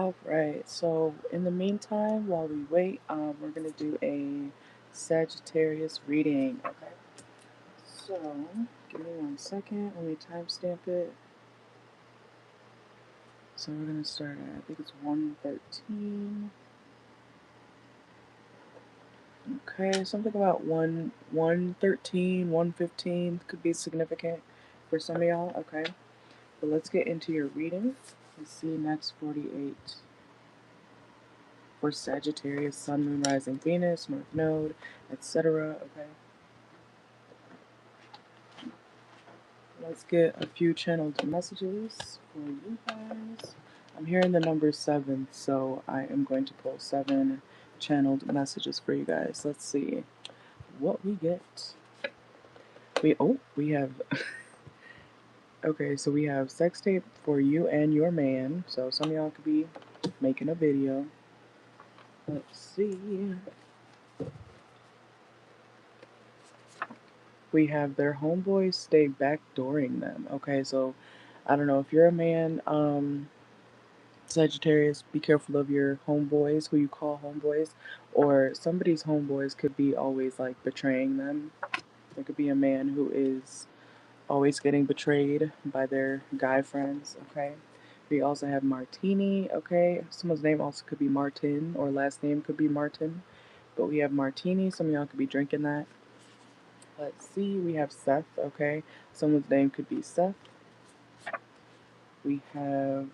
Alright, so in the meantime, while we wait, we're gonna do a Sagittarius reading. Okay, so give me 1 second. Let me timestamp it. So we're gonna start at, I think it's 113. Okay, something about 113, 115 could be significant for some of y'all. Okay, but let's get into your reading. Let's see, next 48. For Sagittarius, Sun, Moon, Rising, Venus, North Node, etc. Okay, let's get a few channeled messages for you guys. I'm hearing the number 7, so I am going to pull 7 channeled messages for you guys. Let's see what we get. We have okay, so we have sex tape for you and your man. So some of y'all could be making a video. Let's see. We have their homeboys stay backdooring them. Okay, so I don't know if you're a man, Sagittarius, be careful of your homeboys, who you call homeboys, or somebody's homeboys could be always like betraying them. There could be a man who is always getting betrayed by their guy friends. Okay, we also have Martini. Okay, someone's name also could be Martin, or last name could be Martin, but we have Martini. Some of y'all could be drinking that. Let's see, we have Seth, okay? Someone's name could be Seth. We have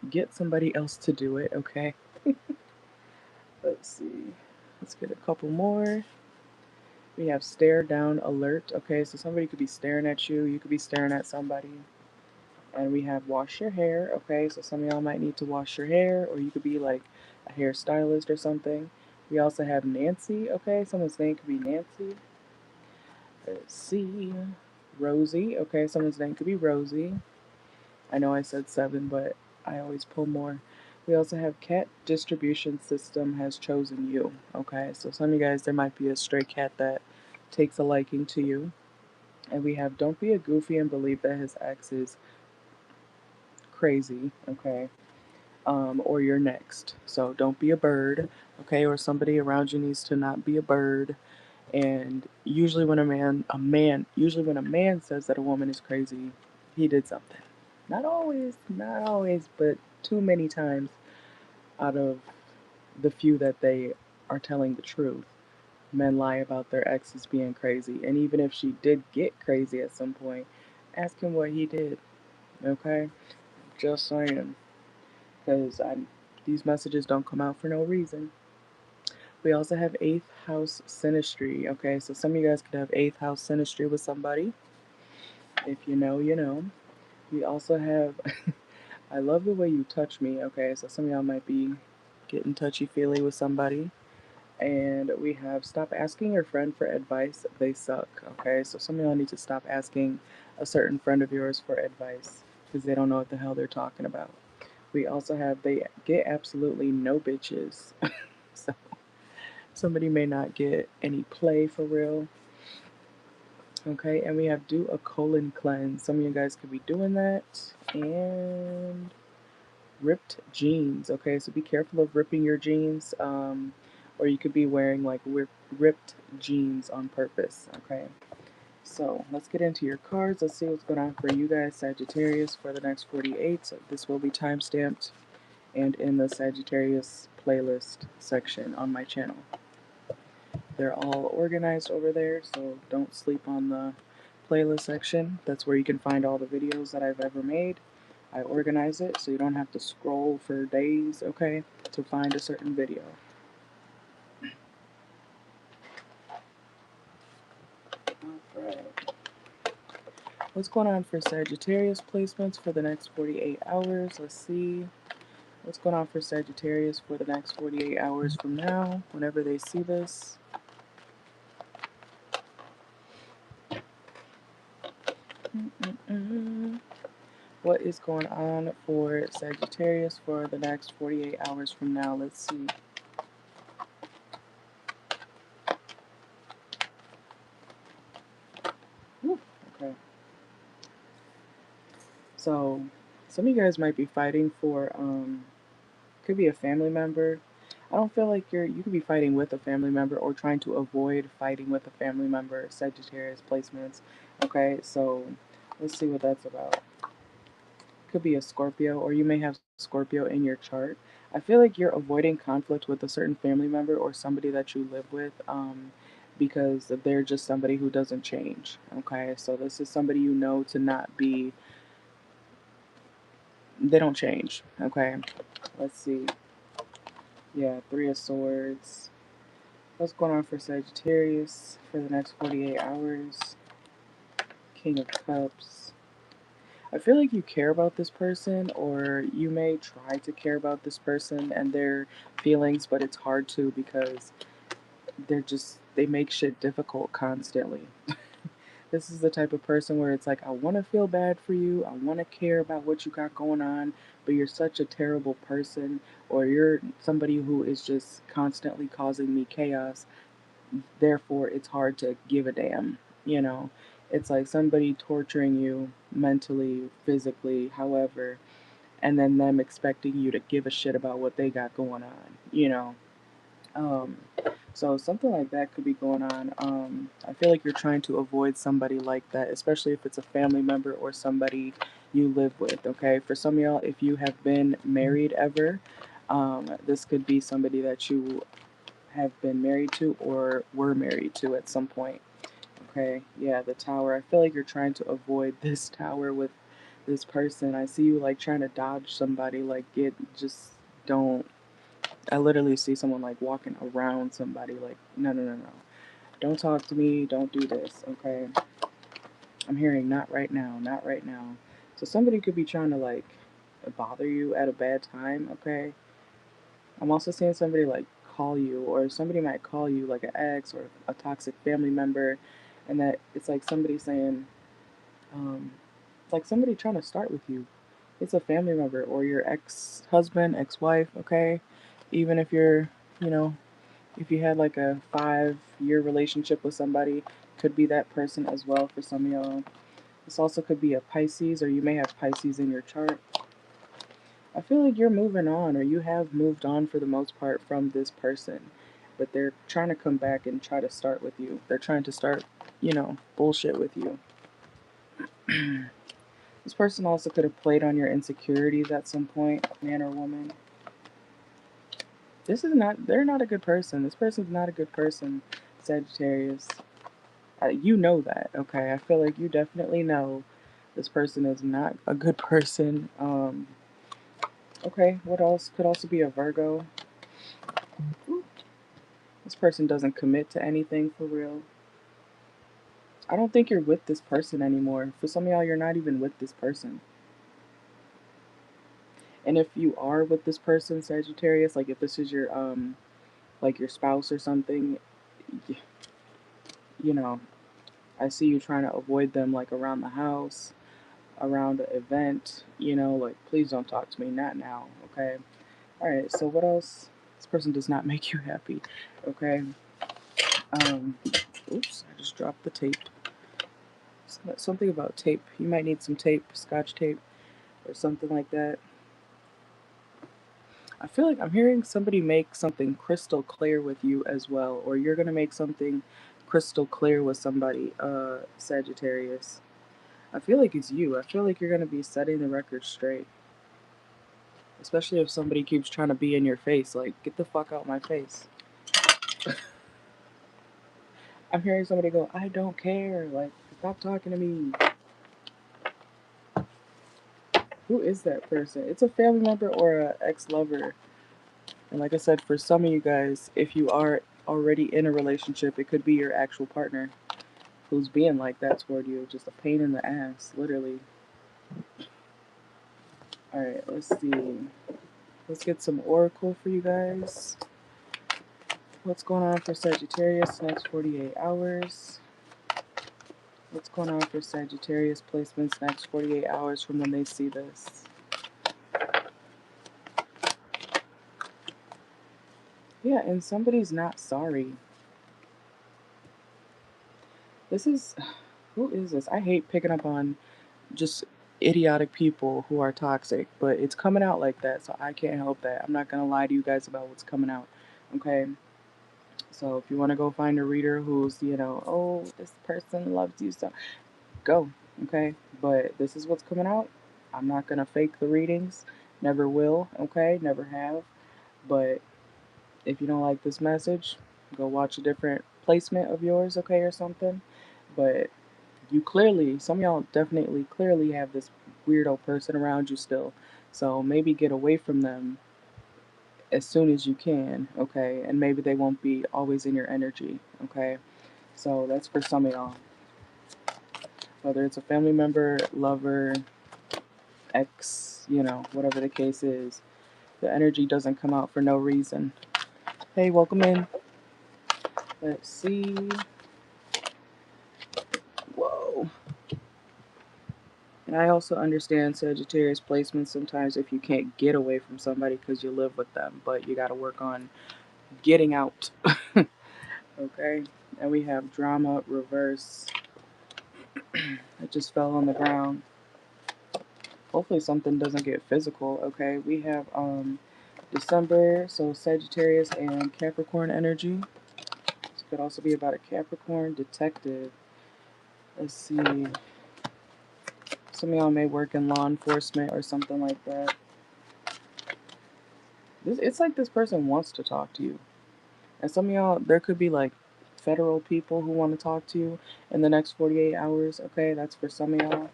get somebody else to do it, okay? Let's see. Let's get a couple more. We have stare down alert, okay? So somebody could be staring at you, you could be staring at somebody. And we have wash your hair, okay? So some of y'all might need to wash your hair, or you could be like a hairstylist or something. We also have Nancy, okay? Someone's name could be Nancy. Let's see. Rosie. Okay, someone's name could be Rosie. I know I said 7, but I always pull more. We also have cat distribution system has chosen you. Okay, so some of you guys, there might be a stray cat that takes a liking to you. And we have don't be a goofy and believe that his ex is crazy. Okay, or you're next. So don't be a bird. Okay, or somebody around you needs to not be a bird. And usually when usually when a man says that a woman is crazy, he did something. Not always, but too many times out of the few that they are telling the truth, men lie about their exes being crazy. And even if she did get crazy at some point, ask him what he did. Okay? Just saying. Because these messages don't come out for no reason. We also have 8th house synastry. Okay, so some of you guys could have 8th house synastry with somebody. If you know, you know. We also have, I love the way you touch me. Okay, so some of y'all might be getting touchy-feely with somebody. And we have stop asking your friend for advice. They suck. Okay, so some of y'all need to stop asking a certain friend of yours for advice because they don't know what the hell they're talking about. We also have they get absolutely no bitches. So somebody may not get any play for real. Okay, and we have do a colon cleanse. Some of you guys could be doing that. And ripped jeans. Okay, so be careful of ripping your jeans. Or you could be wearing like ripped jeans on purpose. Okay, so let's get into your cards. Let's see what's going on for you guys, Sagittarius, for the next 48. So this will be time stamped and in the Sagittarius playlist section on my channel. They're all organized over there, so don't sleep on the playlist section. That's where you can find all the videos that I've ever made. I organize it so you don't have to scroll for days, okay, to find a certain video. Alright. What's going on for Sagittarius placements for the next 48 hours? Let's see. What's going on for Sagittarius for the next 48 hours from now, whenever they see this? What is going on for Sagittarius for the next 48 hours from now? Let's see. Whew, okay. So, some of you guys might be fighting for Could be a family member. I don't feel like you could be fighting with a family member or trying to avoid fighting with a family member. Sagittarius placements. Okay, so let's see what that's about. Could be a Scorpio, or you may have Scorpio in your chart. I feel like you're avoiding conflict with a certain family member or somebody that you live with, because they're just somebody who doesn't change. Okay, so this is somebody you know to not be, they don't change. Okay, let's see. Yeah, Three of Swords. What's going on for Sagittarius for the next 48 hours? King of Cups. I feel like you care about this person, or you may try to care about this person and their feelings, but it's hard to because they make shit difficult constantly. This is the type of person where it's like, I want to feel bad for you, I want to care about what you got going on, but you're such a terrible person, or you're somebody who is just constantly causing me chaos, therefore it's hard to give a damn, you know? It's like somebody torturing you mentally, physically, however, and then them expecting you to give a shit about what they got going on, you know? Um, so something like that could be going on. I feel like you're trying to avoid somebody like that, especially if it's a family member or somebody you live with. Okay, for some of y'all, if you have been married ever, this could be somebody that you have been married to or were married to at some point. Okay, yeah, the tower. I feel like you're trying to avoid this tower with this person. I see you like trying to dodge somebody, like get just don't. I literally see someone like walking around somebody, like, no, no, no, no. Don't talk to me, don't do this, okay? I'm hearing not right now, not right now. So somebody could be trying to like bother you at a bad time, okay? I'm also seeing somebody like call you, or somebody might call you like an ex or a toxic family member, and that it's like somebody saying, um, it's like somebody trying to start with you. It's a family member or your ex husband, ex wife, okay? Even if you're, you know, if you had like a 5-year relationship with somebody, could be that person as well for some of y'all. This also could be a Pisces, or you may have Pisces in your chart. I feel like you're moving on, or you have moved on for the most part from this person, but they're trying to come back and try to start with you. They're trying to start, bullshit with you. This person also could have played on your insecurities at some point, man or woman. They're not a good person. This person's not a good person, Sagittarius. You know that, okay? I feel like you definitely know this person is not a good person. Okay, what else? Could also be a Virgo. This person doesn't commit to anything for real. I don't think you're with this person anymore. For some of y'all, you're not even with this person. And if you are with this person, Sagittarius, like if this is your like your spouse or something, you know, I see you trying to avoid them like around the house, around an event, like please don't talk to me, not now, okay? All right, so what else? This person does not make you happy, okay? Um, oops, I just dropped the tape. Something about tape. You might need some tape, scotch tape, or something like that. I feel like I'm hearing somebody make something crystal clear with you as well, or you're gonna make something crystal clear with somebody, Sagittarius. I feel like it's you. I feel like you're gonna be setting the record straight. Especially if somebody keeps trying to be in your face, like, get the fuck out my face. I'm hearing somebody go, I don't care, like, stop talking to me. Who is that person? It's a family member or an ex lover. And like I said, for some of you guys, if you are already in a relationship, it could be your actual partner who's being like that toward you. Just a pain in the ass, literally. Alright, let's see. Let's get some oracle for you guys. What's going on for Sagittarius next 48 hours? What's going on for Sagittarius placements next 48 hours from when they see this? Yeah, and somebody's not sorry. This is... Who is this? I hate picking up on just idiotic people who are toxic, but it's coming out like that, so I can't help that. I'm not gonna lie to you guys about what's coming out, okay? So if you want to go find a reader who's, oh, this person loves you, so go, okay? But this is what's coming out. I'm not gonna fake the readings, never will, okay? Never have. But if you don't like this message, go watch a different placement of yours, okay, or something. But you clearly, some of y'all definitely clearly have this weirdo person around you still. So maybe get away from them as soon as you can, okay? And maybe they won't be always in your energy, okay? So that's for some of y'all. Whether it's a family member, lover, ex, whatever the case is, the energy doesn't come out for no reason. Hey, welcome in. Let's see. Whoa. And I also understand Sagittarius placements sometimes if you can't get away from somebody because you live with them, but you got to work on getting out. Okay? And we have drama reverse. It just fell on the ground. Hopefully something doesn't get physical, okay? We have December, so Sagittarius and Capricorn energy. This could also be about a Capricorn detective. Let's see. Some of y'all may work in law enforcement or something like that. It's like this person wants to talk to you. And some of y'all, there could be like federal people who want to talk to you in the next 48 hours, okay? That's for some of y'all.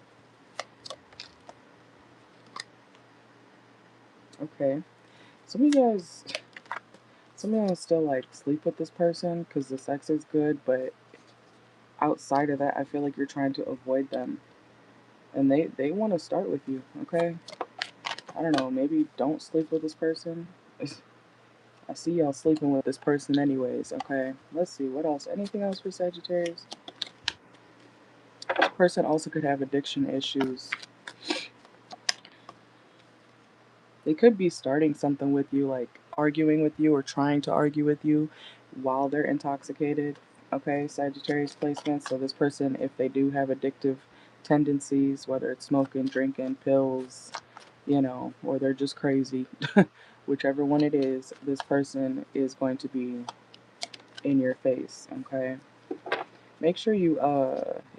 Okay. Some of you guys, some of y'all still like sleep with this person because the sex is good, but outside of that, I feel like you're trying to avoid them. And they want to start with you, okay? I don't know, maybe don't sleep with this person. I see y'all sleeping with this person anyways, okay? Let's see, what else? Anything else for Sagittarius? This person also could have addiction issues. They could be starting something with you, like arguing with you or trying to argue with you while they're intoxicated. Okay, Sagittarius placement. So this person, if they do have addictive tendencies, whether it's smoking, drinking, pills, or they're just crazy, whichever one it is, this person is going to be in your face. Okay. Make sure you,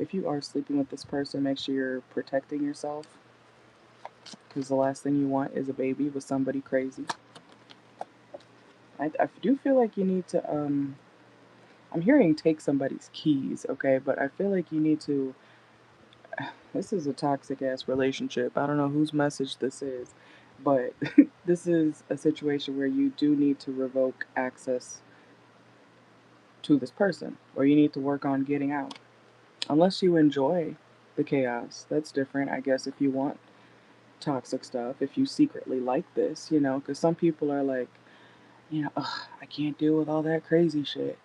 if you are sleeping with this person, make sure you're protecting yourself. Because the last thing you want is a baby with somebody crazy. I do feel like you need to, I'm hearing take somebody's keys, okay? But I feel like you need to, this is a toxic ass relationship. I don't know whose message this is, but this is a situation where you do need to revoke access to this person, or you need to work on getting out. Unless you enjoy the chaos, that's different, I guess, if you want toxic stuff, if you secretly like this, because some people are like, ugh, I can't deal with all that crazy shit.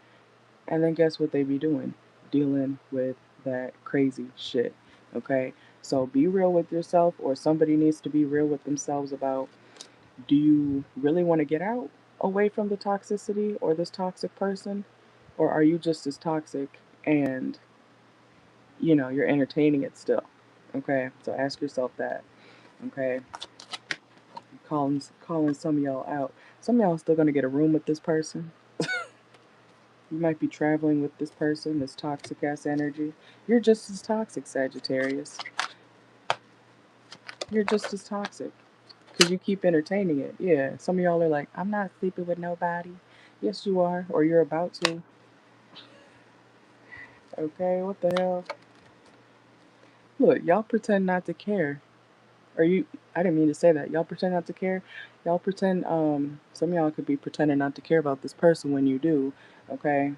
And then guess what they be doing? Dealing with that crazy shit. Okay? So be real with yourself, or somebody needs to be real with themselves about, do you really want to get out away from the toxicity or this toxic person? Or are you just as toxic and, you're entertaining it still? Okay? So ask yourself that. Okay? Calling some of y'all out. Some of y'all still gonna get a room with this person. You might be traveling with this person, this toxic ass energy. You're just as toxic, Sagittarius. You're just as toxic. Because you keep entertaining it. Yeah, some of y'all are like, I'm not sleeping with nobody. Yes, you are. Or you're about to. Okay, what the hell? Look, y'all pretend not to care. Or I didn't mean to say that. Y'all pretend not to care. Y'all pretend, some of y'all could be pretending not to care about this person when you do. Okay?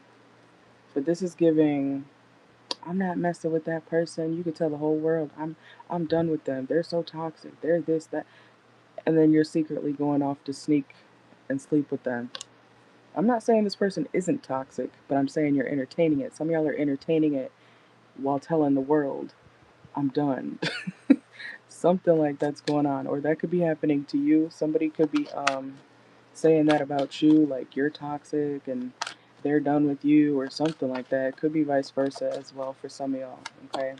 But this is giving, I'm not messing with that person. You could tell the whole world, I'm done with them. They're so toxic. They're this, that. And then you're secretly going off to sneak and sleep with them. I'm not saying this person isn't toxic, but I'm saying you're entertaining it. Some of y'all are entertaining it while telling the world, I'm done. Something like that's going on. Or that could be happening to you. Somebody could be saying that about you, like you're toxic and they're done with you or something like that. It could be vice versa as well for some of y'all, okay?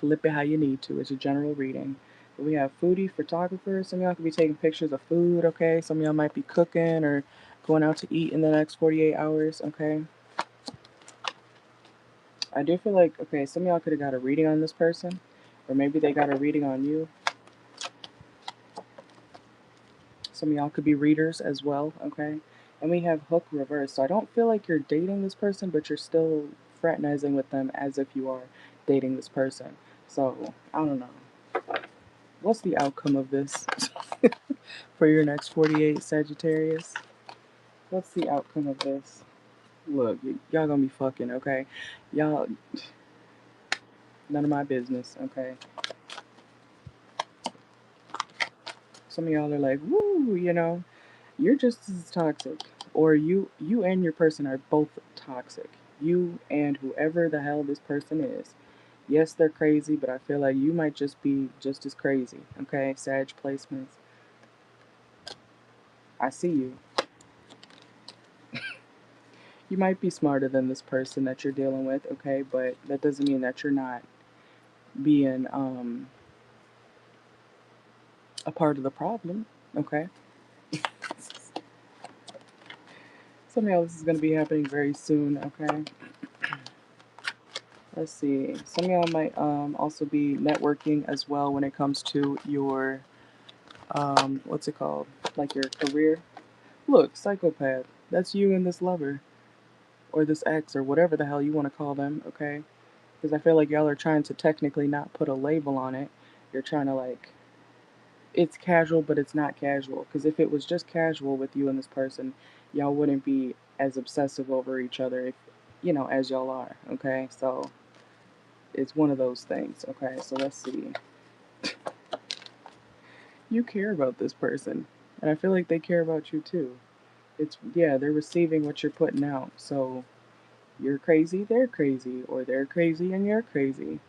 flip it how you need to. It's a general reading. We have foodie photographers. Some of y'all could be taking pictures of food, okay? Some of y'all might be cooking or going out to eat in the next 48 hours, okay? I do feel like, okay, some of y'all could have got a reading on this person, or maybe they got a reading on you. Some of y'all could be readers as well, okay? And we have hook reverse. So I don't feel like you're dating this person, but you're still fraternizing with them as if you are dating this person. So, I don't know. What's the outcome of this for your next 48 Sagittarius? What's the outcome of this? Look, y'all gonna be fucking, okay? Y'all, none of my business, okay? Some of y'all are like, woo, you know, you're just as toxic. Or you and your person are both toxic. You and whoever the hell this person is. Yes, they're crazy, but I feel like you might just be just as crazy, okay? Sag placements. I see you. You might be smarter than this person that you're dealing with, okay? But that doesn't mean that you're not being a part of the problem, okay? Something else is going to be happening very soon, okay? Let's see. Some of y'all might also be networking as well when it comes to your, what's it called? Like your career. Look, psychopath. That's you and this lover. Or this ex, or whatever the hell you want to call them, okay? Because I feel like y'all are trying to technically not put a label on it. You're trying to, like, it's casual, but it's not casual. Because if it was just casual with you and this person, y'all wouldn't be as obsessive over each other, if, you know, as y'all are, okay? So it's one of those things, okay? So let's see. You care about this person, and I feel like they care about you too. It's, yeah, they're receiving what you're putting out. So you're crazy, they're crazy, or they're crazy and you're crazy.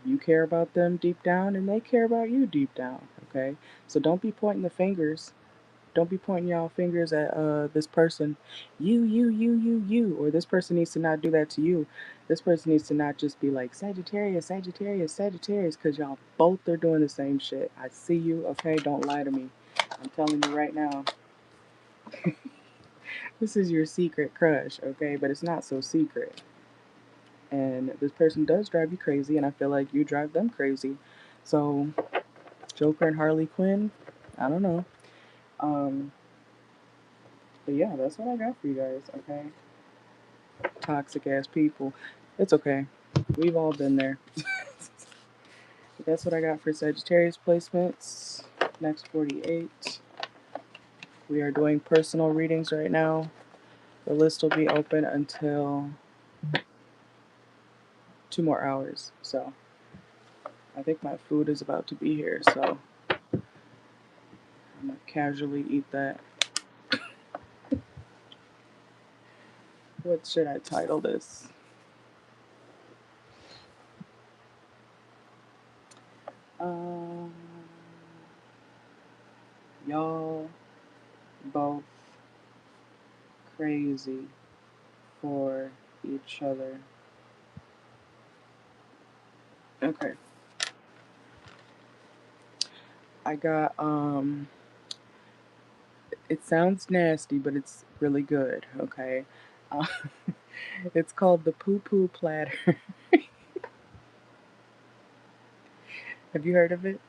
You care about them deep down, and they care about you deep down, okay? So don't be pointing the fingers. Don't be pointing y'all fingers at this person. You, or this person needs to not do that to you. This person needs to not just be like Sagittarius, Sagittarius, Sagittarius, because y'all both are doing the same shit. I see you, okay? Don't lie to me. I'm telling you right now. This is your secret crush, okay? But it's not so secret. And this person does drive you crazy, and I feel like you drive them crazy. So, Joker and Harley Quinn, I don't know. Um, but yeah, that's what I got for you guys, okay? Toxic ass people. It's okay. We've all been there. That's what I got for Sagittarius placements. Next 48. We are doing personal readings right now. The list will be open until 2 more hours. So I think my food is about to be here. So I'm going to casually eat that. What should I title this? Um, y'all both crazy for each other. Okay. I got it sounds nasty, but it's really good, okay? Uh, it's called the poo poo platter. Have you heard of it?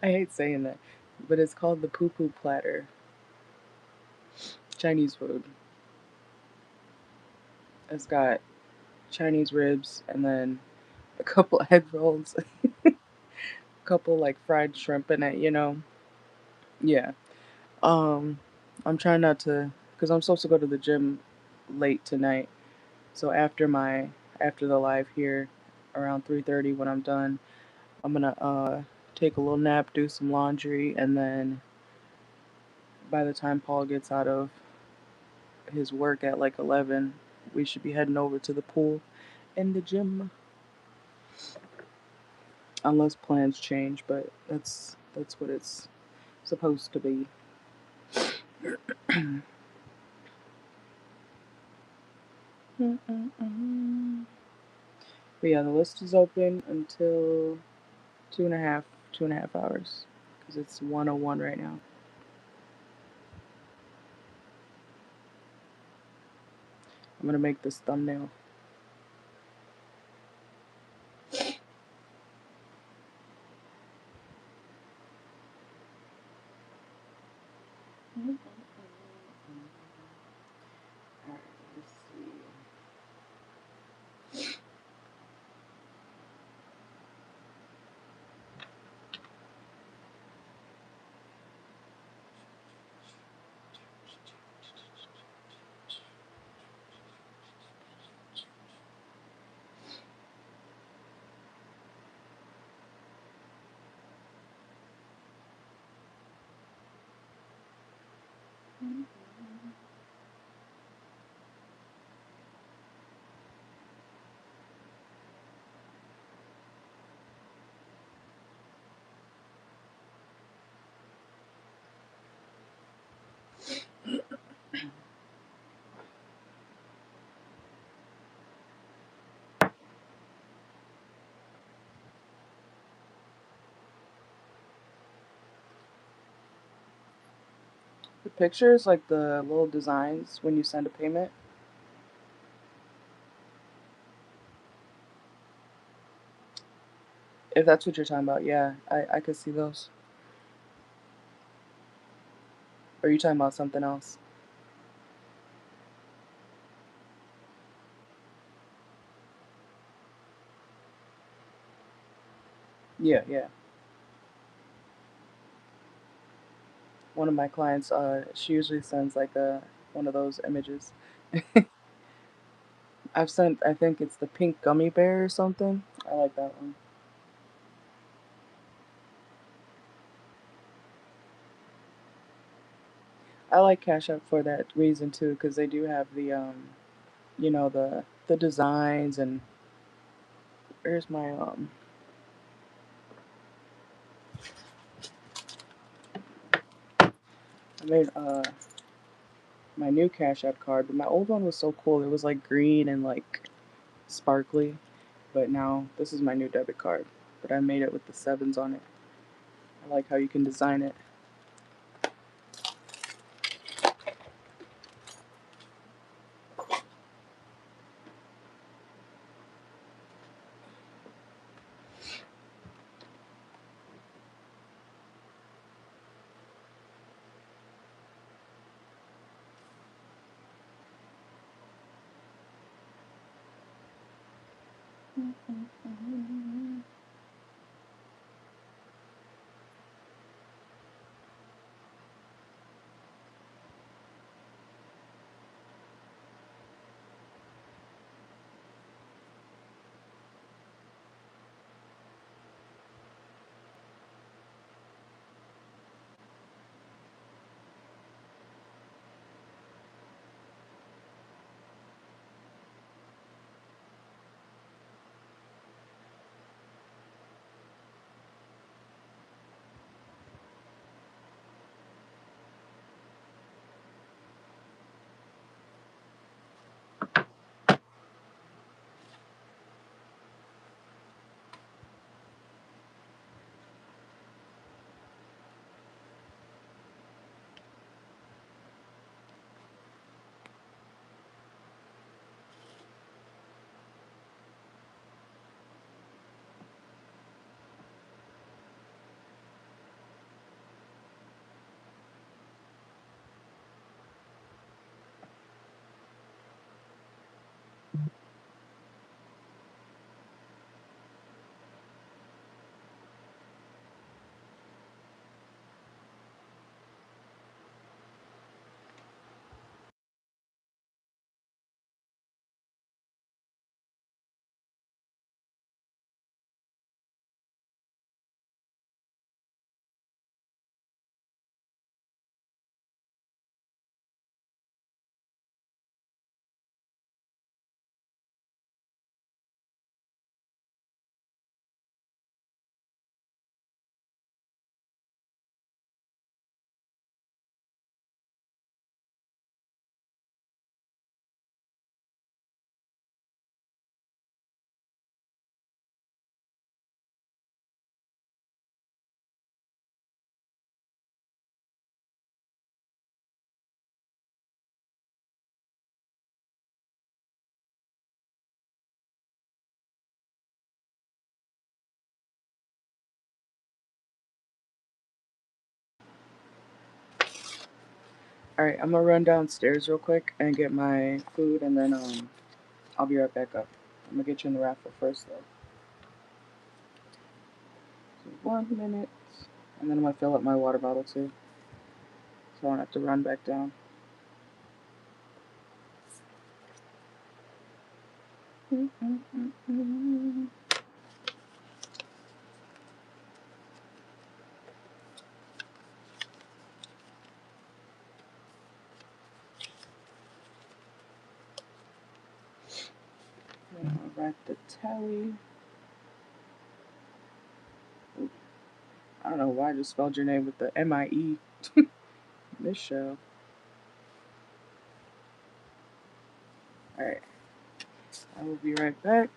I hate saying that, but it's called the poo poo platter. Chinese food. It's got Chinese ribs and then a couple egg rolls, a couple like fried shrimp in it, you know? Yeah. Um, I'm trying not to, because I'm supposed to go to the gym late tonight. So after the live here, around 3:30 when I'm done, I'm gonna take a little nap, do some laundry, and then by the time Paul gets out of his work at like 11, we should be heading over to the pool and the gym. Unless plans change, but that's what it's supposed to be. But yeah, the list is open until two and a half hours, because it's 1:01 right now. I'm gonna make this thumbnail. Alright, let's see. The pictures, like the little designs when you send a payment, if that's what you're talking about, yeah, I could see those. Or are you talking about something else? Yeah, yeah. One of my clients, she usually sends like one of those images. I've sent, I think it's the pink gummy bear or something. I like that one. I like Cash App for that reason too, because they do have the the designs. And where's my I made my new Cash App card, but my old one was so cool. It was like green and like sparkly, but now this is my new debit card. But I made it with the sevens on it. I like how you can design it. Alright, I'm gonna run downstairs real quick and get my food, and then I'll be right back up. I'm gonna get you in the raffle first though. So 1 minute. And then I'm gonna fill up my water bottle too, so I don't have to run back down. I'll write the tally. I don't know why I just spelled your name with the M-I-E. This show. Alright, I will be right back.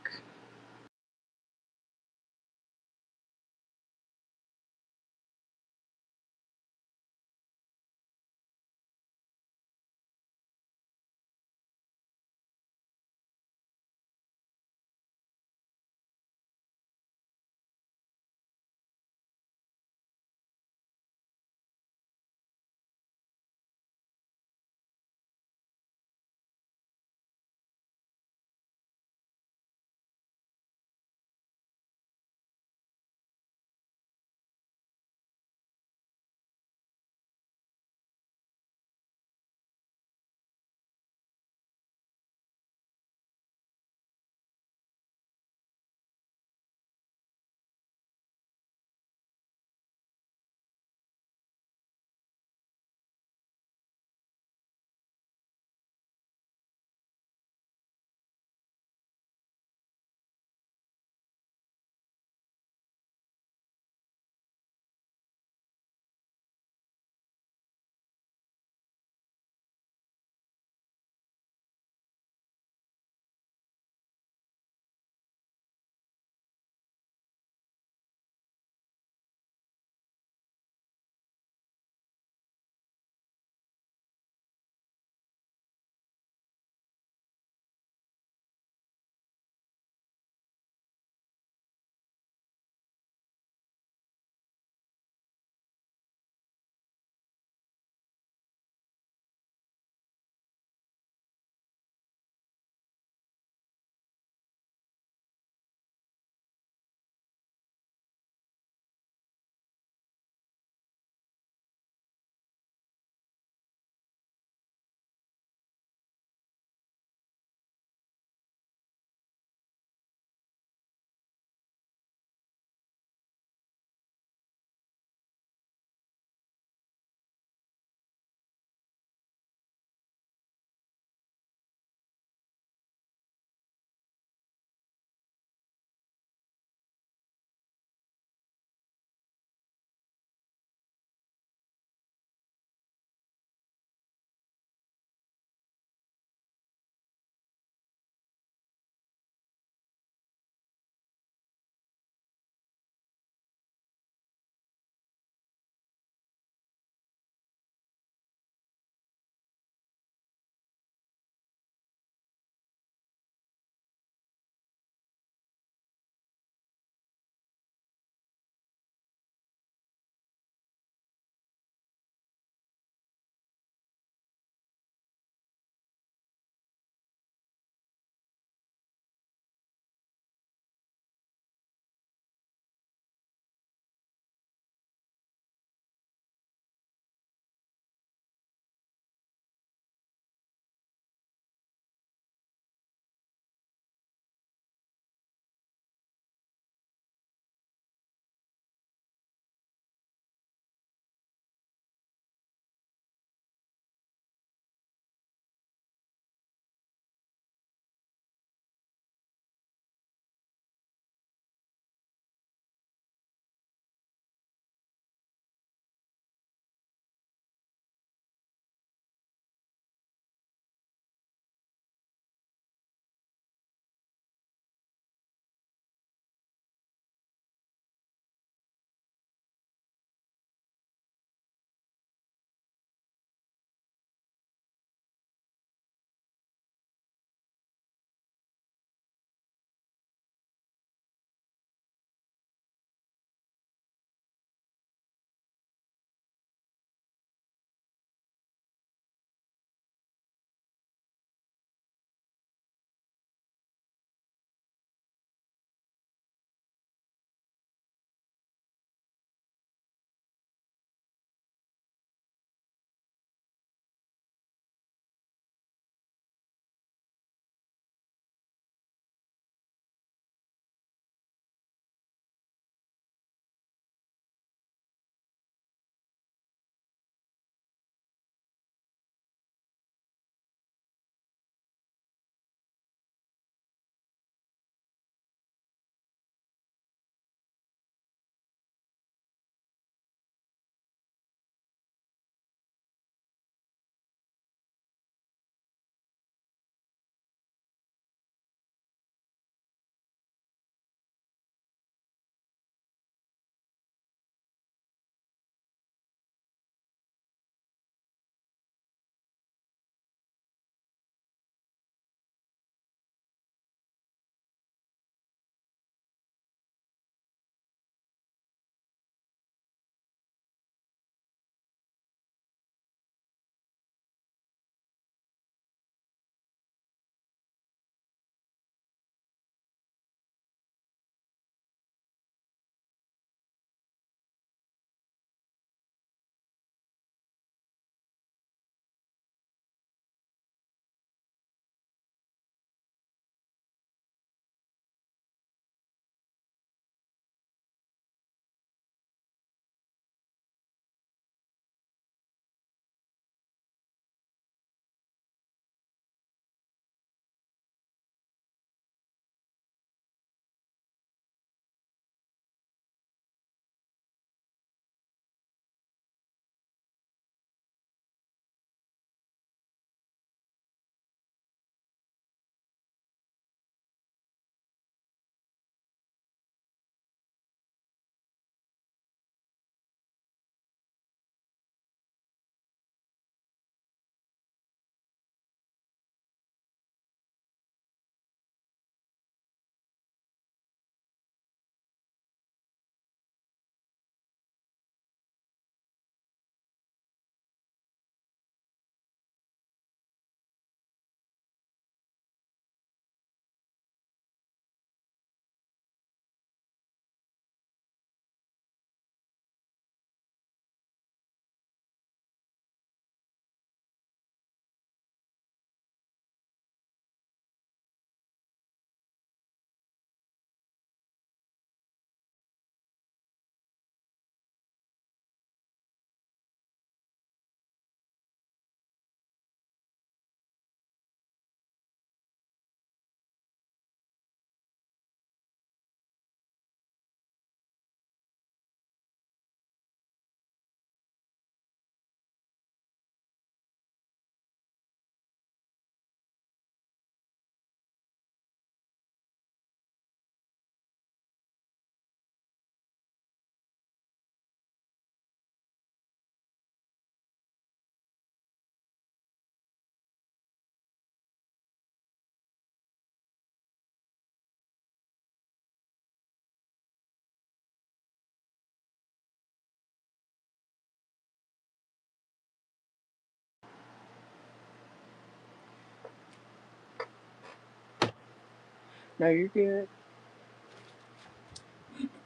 No, you're good.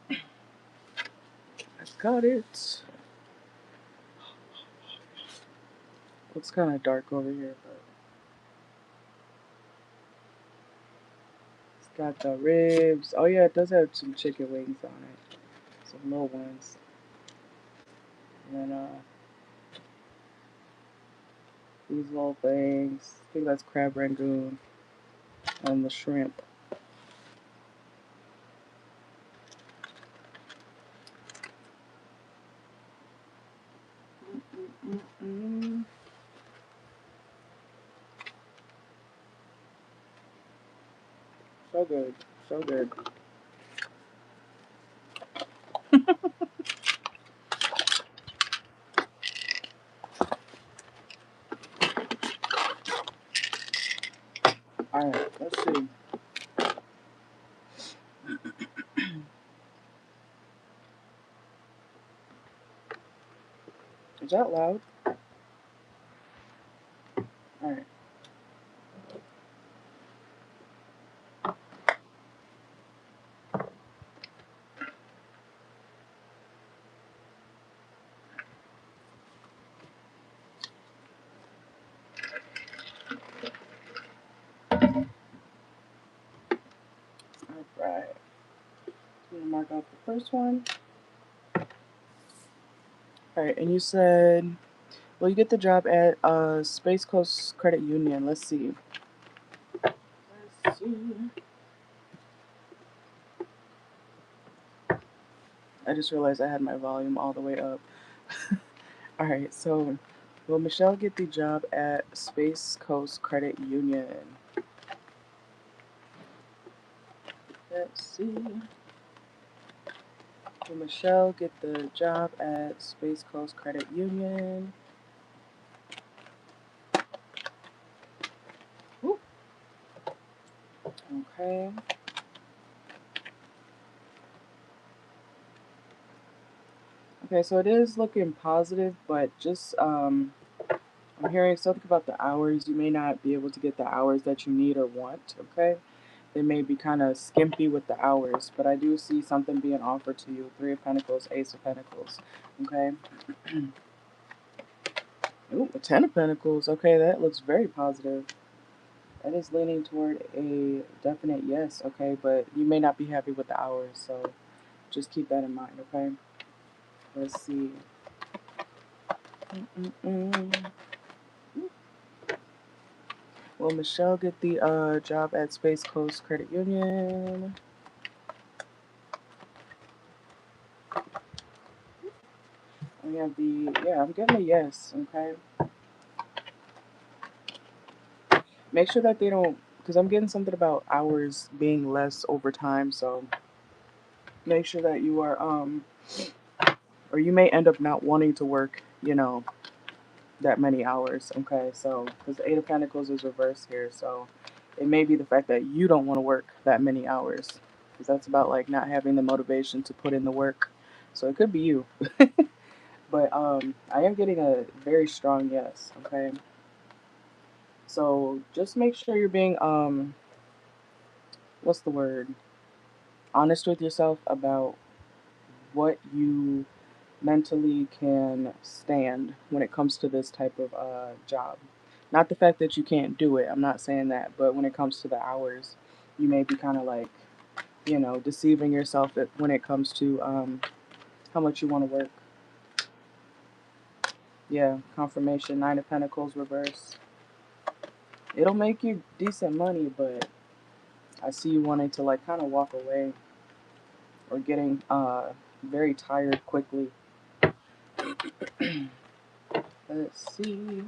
I got it. Looks kind of dark over here, but it's got the ribs. Oh yeah, it does have some chicken wings on it. Some little ones. And then these little things. I think that's crab rangoon and the shrimp. Mm-mm-mm. So good. So good. Alright, let's see. Is that loud? Alright. Alright. I'm gonna mark out the first one. Alright, and you said, well, you get the job at Space Coast Credit Union. Let's see. Let's see. I just realized I had my volume all the way up. Alright, so will Michelle get the job at Space Coast Credit Union? Let's see. Will Michelle get the job at Space Coast Credit Union? Woo. Okay. Okay, so it is looking positive, but just I'm hearing something about the hours. You may not be able to get the hours that you need or want, okay? They may be kind of skimpy with the hours, but I do see something being offered to you. Three of Pentacles, Ace of Pentacles, okay? Ooh, a Ten of Pentacles. Okay, that looks very positive. That is leaning toward a definite yes, okay? But you may not be happy with the hours, so just keep that in mind, okay? Let's see. Will Michelle get the job at Space Coast Credit Union? We have the, yeah, I'm getting a yes, okay? Make sure that they don't, because I'm getting something about hours being less over time, so make sure that you are, or you may end up not wanting to work, you know, that many hours, okay? So, because the Eight of Pentacles is reversed here, so it may be the fact that you don't want to work that many hours, because that's about like not having the motivation to put in the work. So it could be you. But I am getting a very strong yes, okay? So just make sure you're being what's the word? Honest with yourself about what you mentally can stand when it comes to this type of job. Not the fact that you can't do it. I'm not saying that, but when it comes to the hours, you may be kind of like, you know, deceiving yourself when it comes to how much you want to work. Yeah, confirmation, Nine of Pentacles reverse. It'll make you decent money, but I see you wanting to like kind of walk away or getting very tired quickly. Let's see.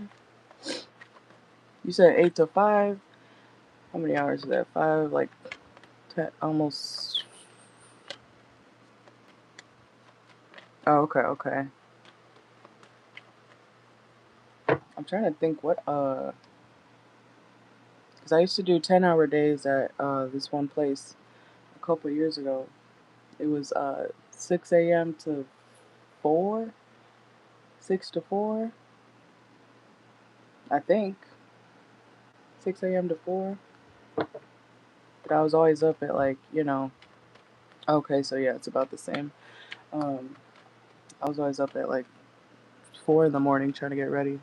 You said 8 to 5. How many hours is that? 5, like 10, almost. Oh, okay, okay. I'm trying to think what because I used to do 10-hour days at this one place a couple years ago. It was 6 a.m. to 4, 6 to 4, I think. 6 a.m. to 4. but I was always up at like, you know, okay, so yeah, it's about the same. I was always up at like 4 in the morning trying to get ready.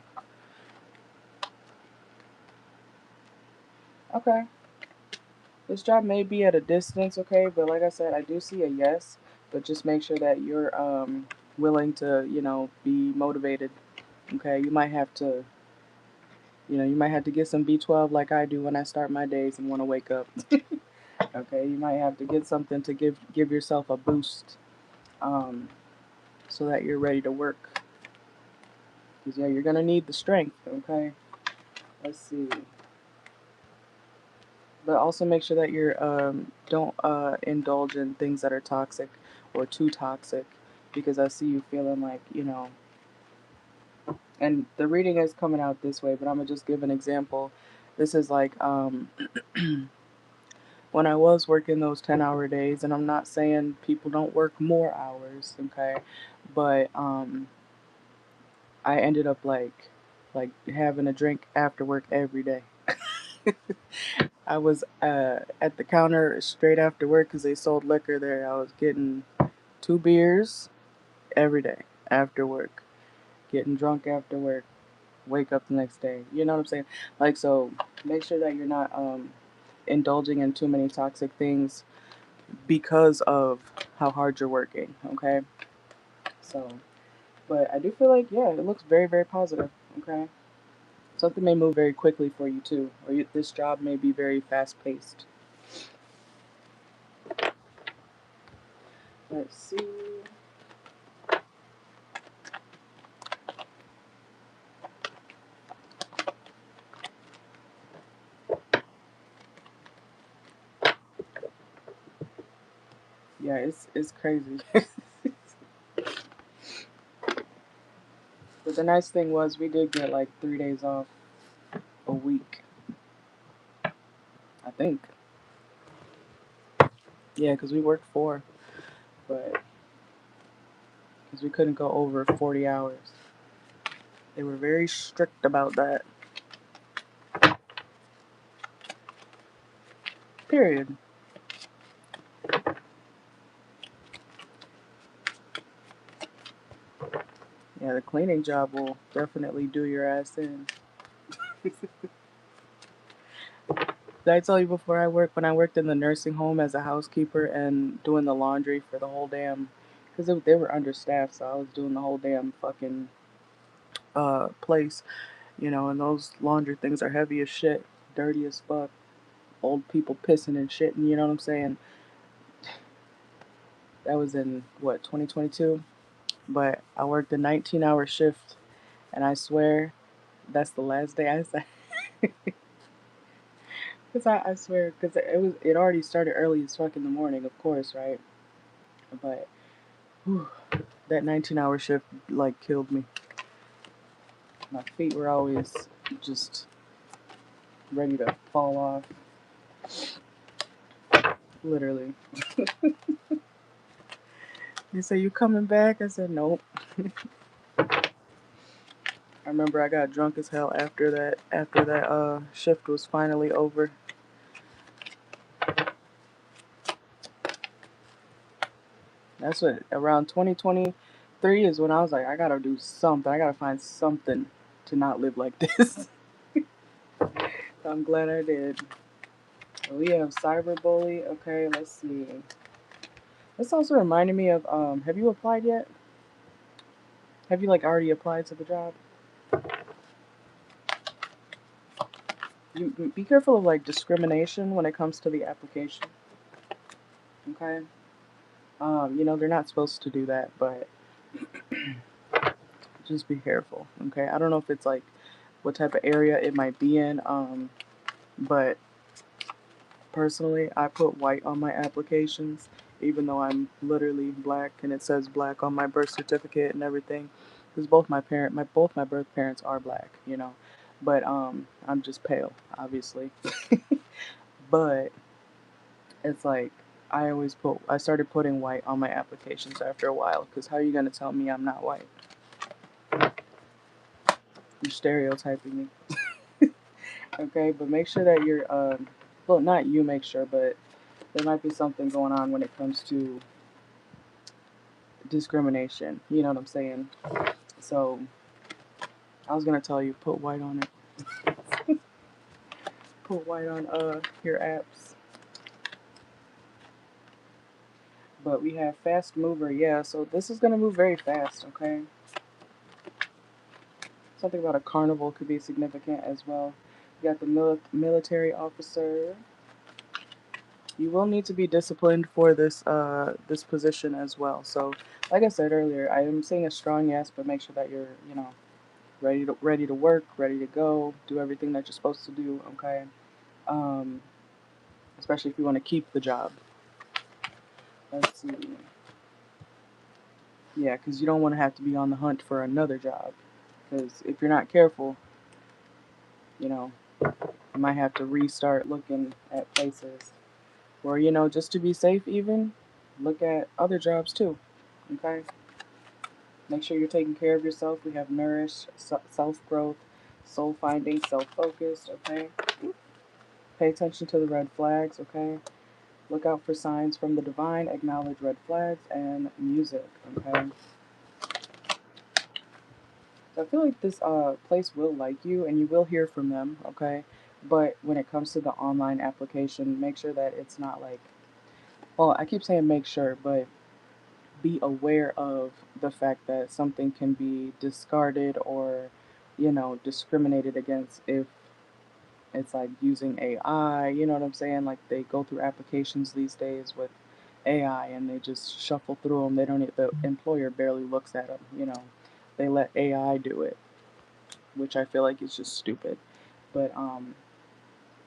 Okay. This job may be at a distance, okay, but like I said, I do see a yes, but just make sure that you're willing to, you know, be motivated. Okay, you might have to, you know, you might have to get some B12 like I do when I start my days and want to wake up. Okay, you might have to get something to give yourself a boost, um, so that you're ready to work. Because yeah, you're gonna need the strength. Okay, let's see. But also make sure that you're don't indulge in things that are toxic or too toxic, because I see you feeling like, you know. And the reading is coming out this way, but I'm gonna just give an example. This is like when I was working those 10-hour days, and I'm not saying people don't work more hours, okay, but I ended up like having a drink after work every day. I was at the counter straight after work because they sold liquor there. I was getting 2 beers every day after work, getting drunk after work, wake up the next day. You know what I'm saying? Like, so make sure that you're not indulging in too many toxic things because of how hard you're working, okay? So, but I do feel like, yeah, it looks very, very positive, okay? Something may move very quickly for you too, or this job may be very fast paced. Let's see. Yeah, it's crazy. But the nice thing was we did get like 3 days off a week, I think. Yeah, because we worked 4, but because we couldn't go over 40 hours. They were very strict about that. Period. Yeah, the cleaning job will definitely do your ass in. Did I tell you before when I worked in the nursing home as a housekeeper and doing the laundry for the whole damn, because they were understaffed, so I was doing the whole damn fucking place, you know, and those laundry things are heavy as shit, dirty as fuck, old people pissing and shit, and you know what I'm saying? That was in, what, 2022? But I worked a 19-hour shift, and I swear that's the last day I said. Because I swear, because it already started early as fuck in the morning, of course, right? But whew, that 19-hour shift like killed me. My feet were always just ready to fall off, literally. They say, "You coming back?" I said, "Nope." I remember I got drunk as hell after that. After that shift was finally over. That's what around 2023 is when I was like, I gotta do something. I gotta find something to not live like this. So I'm glad I did. We have cyberbully. Okay, let's see. This also reminded me of have you applied yet? Have you like already applied to the job? You be careful of like discrimination when it comes to the application. Okay. You know they're not supposed to do that, but just be careful. Okay. I don't know if it's like what type of area it might be in. But personally, I put white on my applications, even though I'm literally black and it says black on my birth certificate and everything, because both my birth parents are black, you know, but I'm just pale, obviously. But it's like I started putting white on my applications after a while, because how are you gonna tell me I'm not white? You're stereotyping me. Okay, but make sure that you're well, not you make sure, but there might be something going on when it comes to discrimination. You know what I'm saying? So I was gonna tell you put white on it. Put white on your apps. But we have fast mover, yeah. So this is gonna move very fast, okay? Something about a carnival could be significant as well. You got the military officer. You will need to be disciplined for this position as well. So, like I said earlier, I am saying a strong yes, but make sure that you're ready to work, ready to go, do everything that you're supposed to do. Okay, um, especially if you want to keep the job. Let's see. Yeah, because you don't want to have to be on the hunt for another job. Because if you're not careful, you know, you might have to restart looking at places. Or, just to be safe, even look at other jobs too. Okay? Make sure you're taking care of yourself. We have nourish, self growth, soul finding, self focused. Okay? Pay attention to the red flags. Okay? Look out for signs from the divine, acknowledge red flags, and music. Okay? So I feel like this place will like you and you will hear from them, okay? But when it comes to the online application, make sure that it's not like, well, I keep saying make sure, but be aware of the fact that something can be discarded or, discriminated against if it's like using AI, you know what I'm saying? Like they go through applications these days with AI and they just shuffle through them. They don't, the employer barely looks at them. They let AI do it, which I feel like is just stupid. But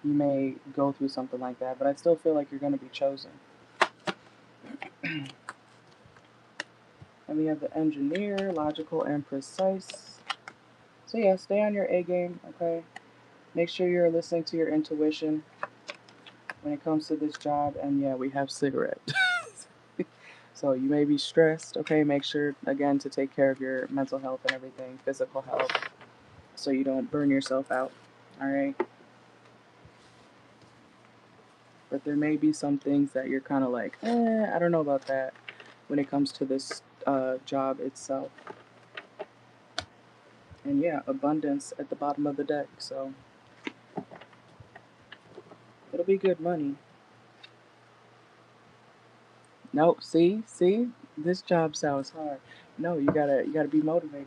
you may go through something like that, but I still feel like you're going to be chosen. And we have the engineer, logical and precise. So yeah, stay on your A game, okay? Make sure you're listening to your intuition when it comes to this job. And yeah, we have cigarette. So you may be stressed, okay? Make sure again to take care of your mental health and everything, physical health, so you don't burn yourself out. All right. But there may be some things that you're kind of like, I don't know about that when it comes to this job itself. And yeah, abundance at the bottom of the deck. So it'll be good money. Nope. See, this job sounds hard. No, you gotta be motivated.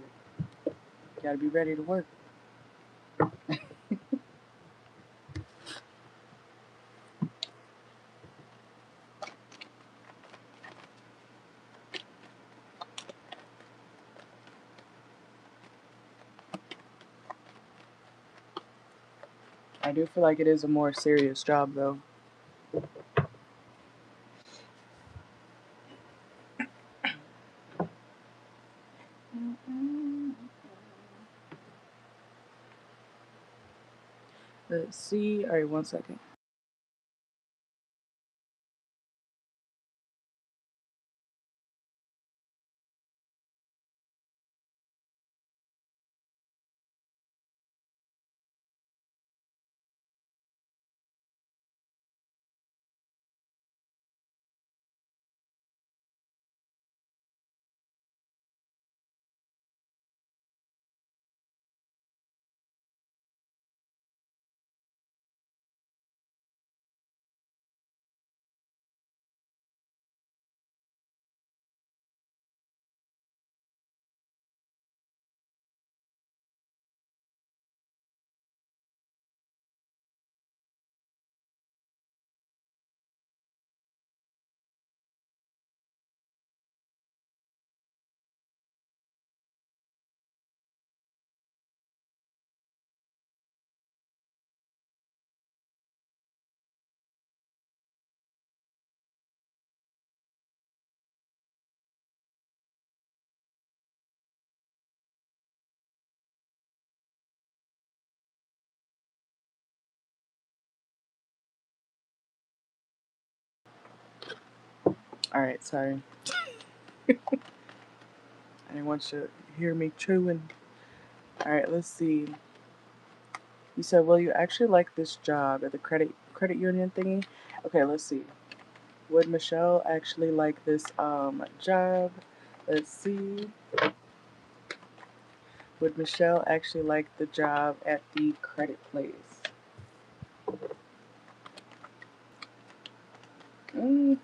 You gotta be ready to work. I do feel like it is a more serious job though. Let's see. All right, 1 second. All right, sorry. I didn't want you to hear me chewing. All right, let's see. You said, will you actually like this job at the credit union thingy. Okay, let's see. Would Michelle actually like this job? Let's see. Would Michelle actually like the job at the credit place? Mm.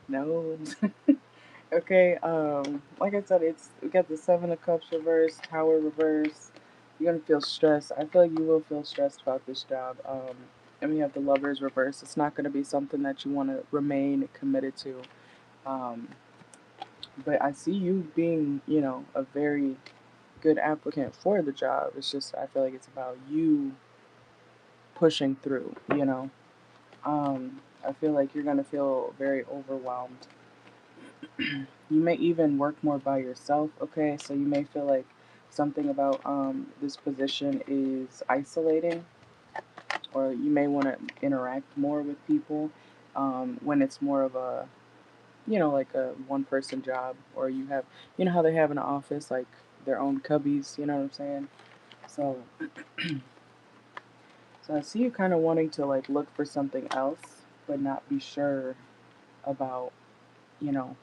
No. Okay, like I said, we got the Seven of Cups reverse, Tower reverse. You're gonna feel stressed. I feel like you will feel stressed about this job. And we have the Lovers reverse. It's not gonna be something that you want to remain committed to. Um, but I see you being, a very good applicant for the job. It's just I feel like it's about you pushing through. I feel like you're gonna feel very overwhelmed. You may even work more by yourself, okay? So you may feel like something about this position is isolating, or you may want to interact more with people when it's more of a, like a one person job, or you have, how they have in an office, like their own cubbies, you know what I'm saying? So, so I see you kind of wanting to like look for something else, but not be sure about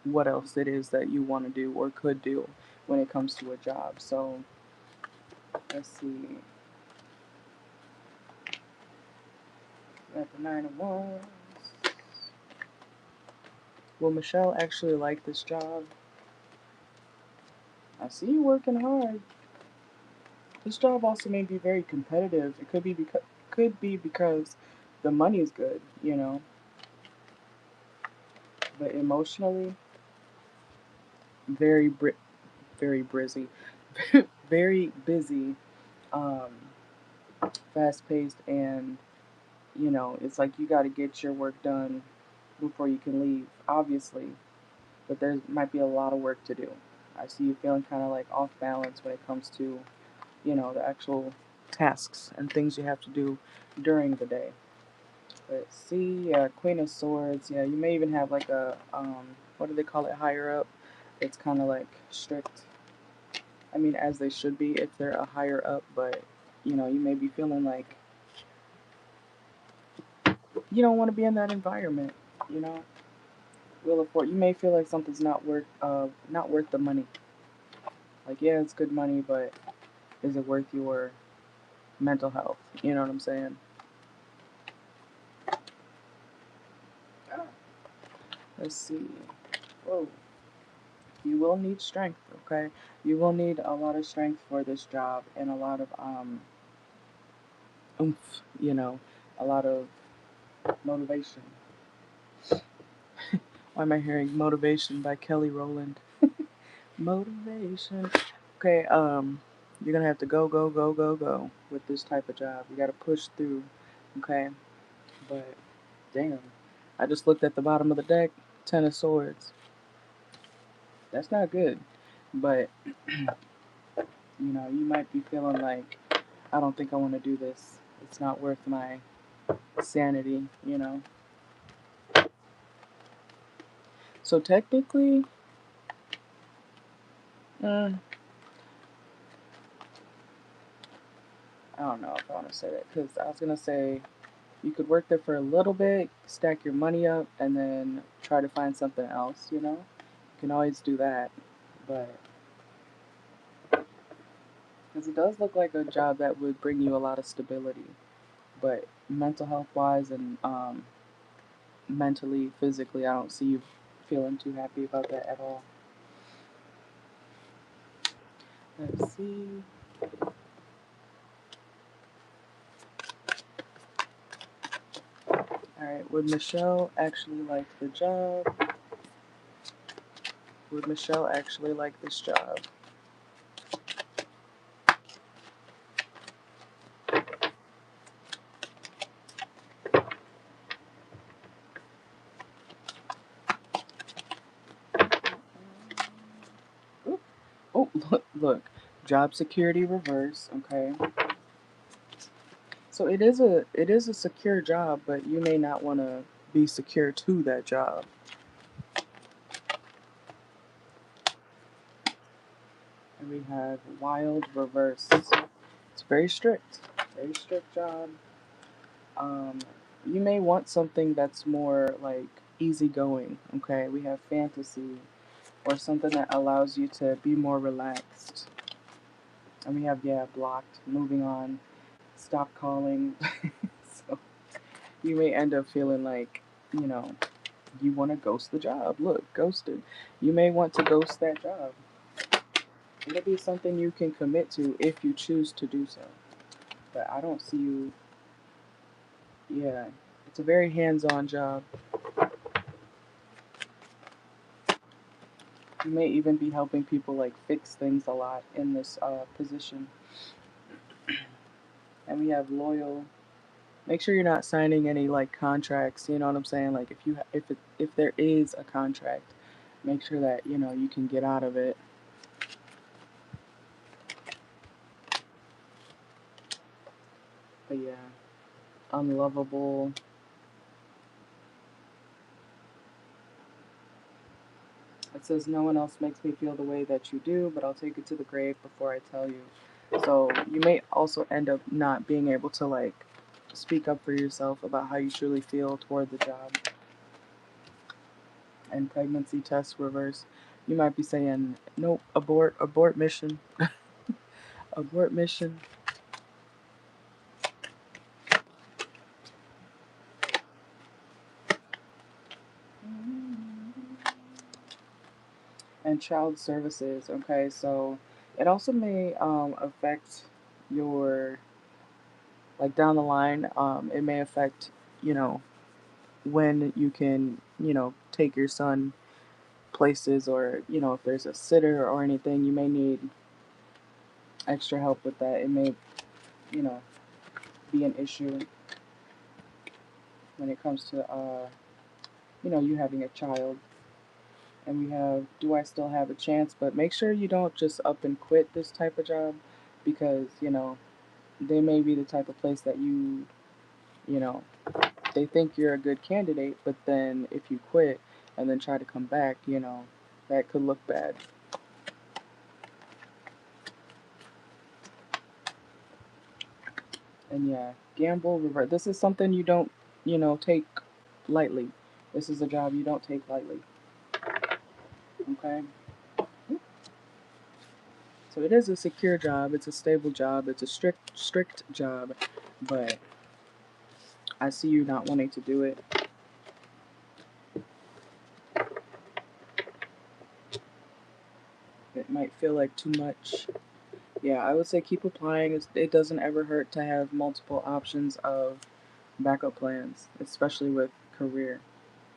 what else it is that you want to do or could do when it comes to a job. So let's see. Got the Nine of Wands. Will Michelle actually like this job? I see you working hard. This job also may be very competitive. It could be because the money's good, but emotionally, very very busy, very busy, um, fast paced, and it's like you got to get your work done before you can leave, obviously, but there might be a lot of work to do. I see you feeling kind of like off balance when it comes to, the actual tasks and things you have to do during the day. Let's see, Queen of Swords. Yeah, you may even have like a, what do they call it, higher up? It's kind of like strict. I mean, as they should be if they're a higher up, but, you may be feeling like you don't want to be in that environment, you know? Wheel of Fortune. You may feel like something's not worth the money. Like, yeah, it's good money, but is it worth your mental health? You know what I'm saying? Let's see. Whoa. You will need strength, okay? You will need a lot of strength for this job and a lot of oomph, a lot of motivation. Why am I hearing Motivation by Kelly Rowland? Motivation. Okay, you're gonna have to go, go, go, go, go with this type of job. You gotta push through, okay? But damn, I just looked at the bottom of the deck. Ten of Swords. That's not good. But you might be feeling like I don't think I want to do this. It's not worth my sanity. So technically, uh, I don't know if I want to say that because I was gonna say you could work there for a little bit, stack your money up, and then try to find something else. You can always do that, but because it does look like a job that would bring you a lot of stability, but mental health wise and mentally, physically, I don't see you feeling too happy about that at all. Let's see. Alright, would Michelle actually like the job? Would Michelle actually like this job? Ooh. Oh, look. Job security reverse, okay. So it is a secure job, but you may not want to be secure to that job. have wild reverse. It's very strict job. You may want something that's more like easygoing. Okay, we have fantasy or something that allows you to be more relaxed. And we have, yeah, blocked, moving on, stop calling. So you may end up feeling like, you know, you want to ghost the job. Look, ghosted. You may want to ghost that job. It'll be something you can commit to if you choose to do so. But I don't see you, yeah, it's a very hands-on job. You may even be helping people like fix things a lot in this position. And we have loyal. Make sure you're not signing any like contracts. You know what I'm saying? Like if there is a contract, make sure that you can get out of it. But yeah, unlovable. It says no one else makes me feel the way that you do, but I'll take it to the grave before I tell you. So you may also end up not being able to like speak up for yourself about how you truly feel toward the job. And pregnancy test reverse. You might be saying, nope, abort mission, abort mission. And child services. Okay, so it also may affect your, like down the line. It may affect you know when you can take your son places, or if there's a sitter or anything, you may need extra help with that. It may you know be an issue when it comes to you having a child. And we have, do I still have a chance? But make sure you don't just up and quit this type of job, because they may be the type of place that you know they think you're a good candidate, but then if you quit and then try to come back, that could look bad. And yeah, gamble, revert. This is something you don't take lightly. This is a job you don't take lightly. Okay. So it is a secure job, it's a stable job, it's a strict job, but I see you not wanting to do it. It might feel like too much. Yeah, I would say keep applying. It doesn't ever hurt to have multiple options of backup plans, especially with career.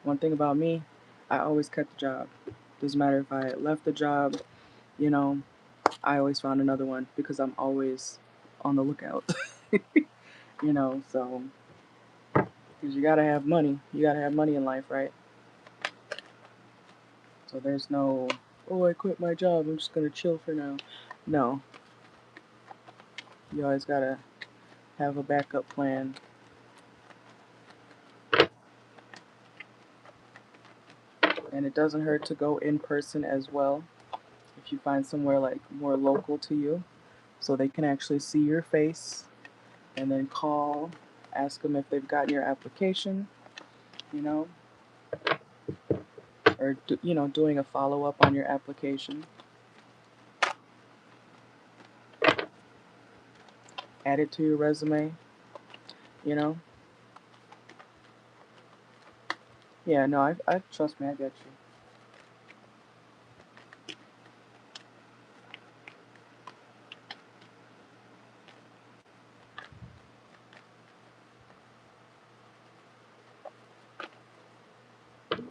One thing about me, I always kept the job. Doesn't matter if I left the job, you know, I always found another one because I'm always on the lookout. So because you gotta have money. You gotta have money in life, right? So there's no, oh, I quit my job, I'm just gonna chill for now. No, you always gotta have a backup plan. And it doesn't hurt to go in person as well if you find somewhere like more local to you, so they can actually see your face, and then call, ask them if they've gotten your application, you know, or doing a follow up on your application. Add it to your resume, you know. Yeah, no, I trust me, I get you.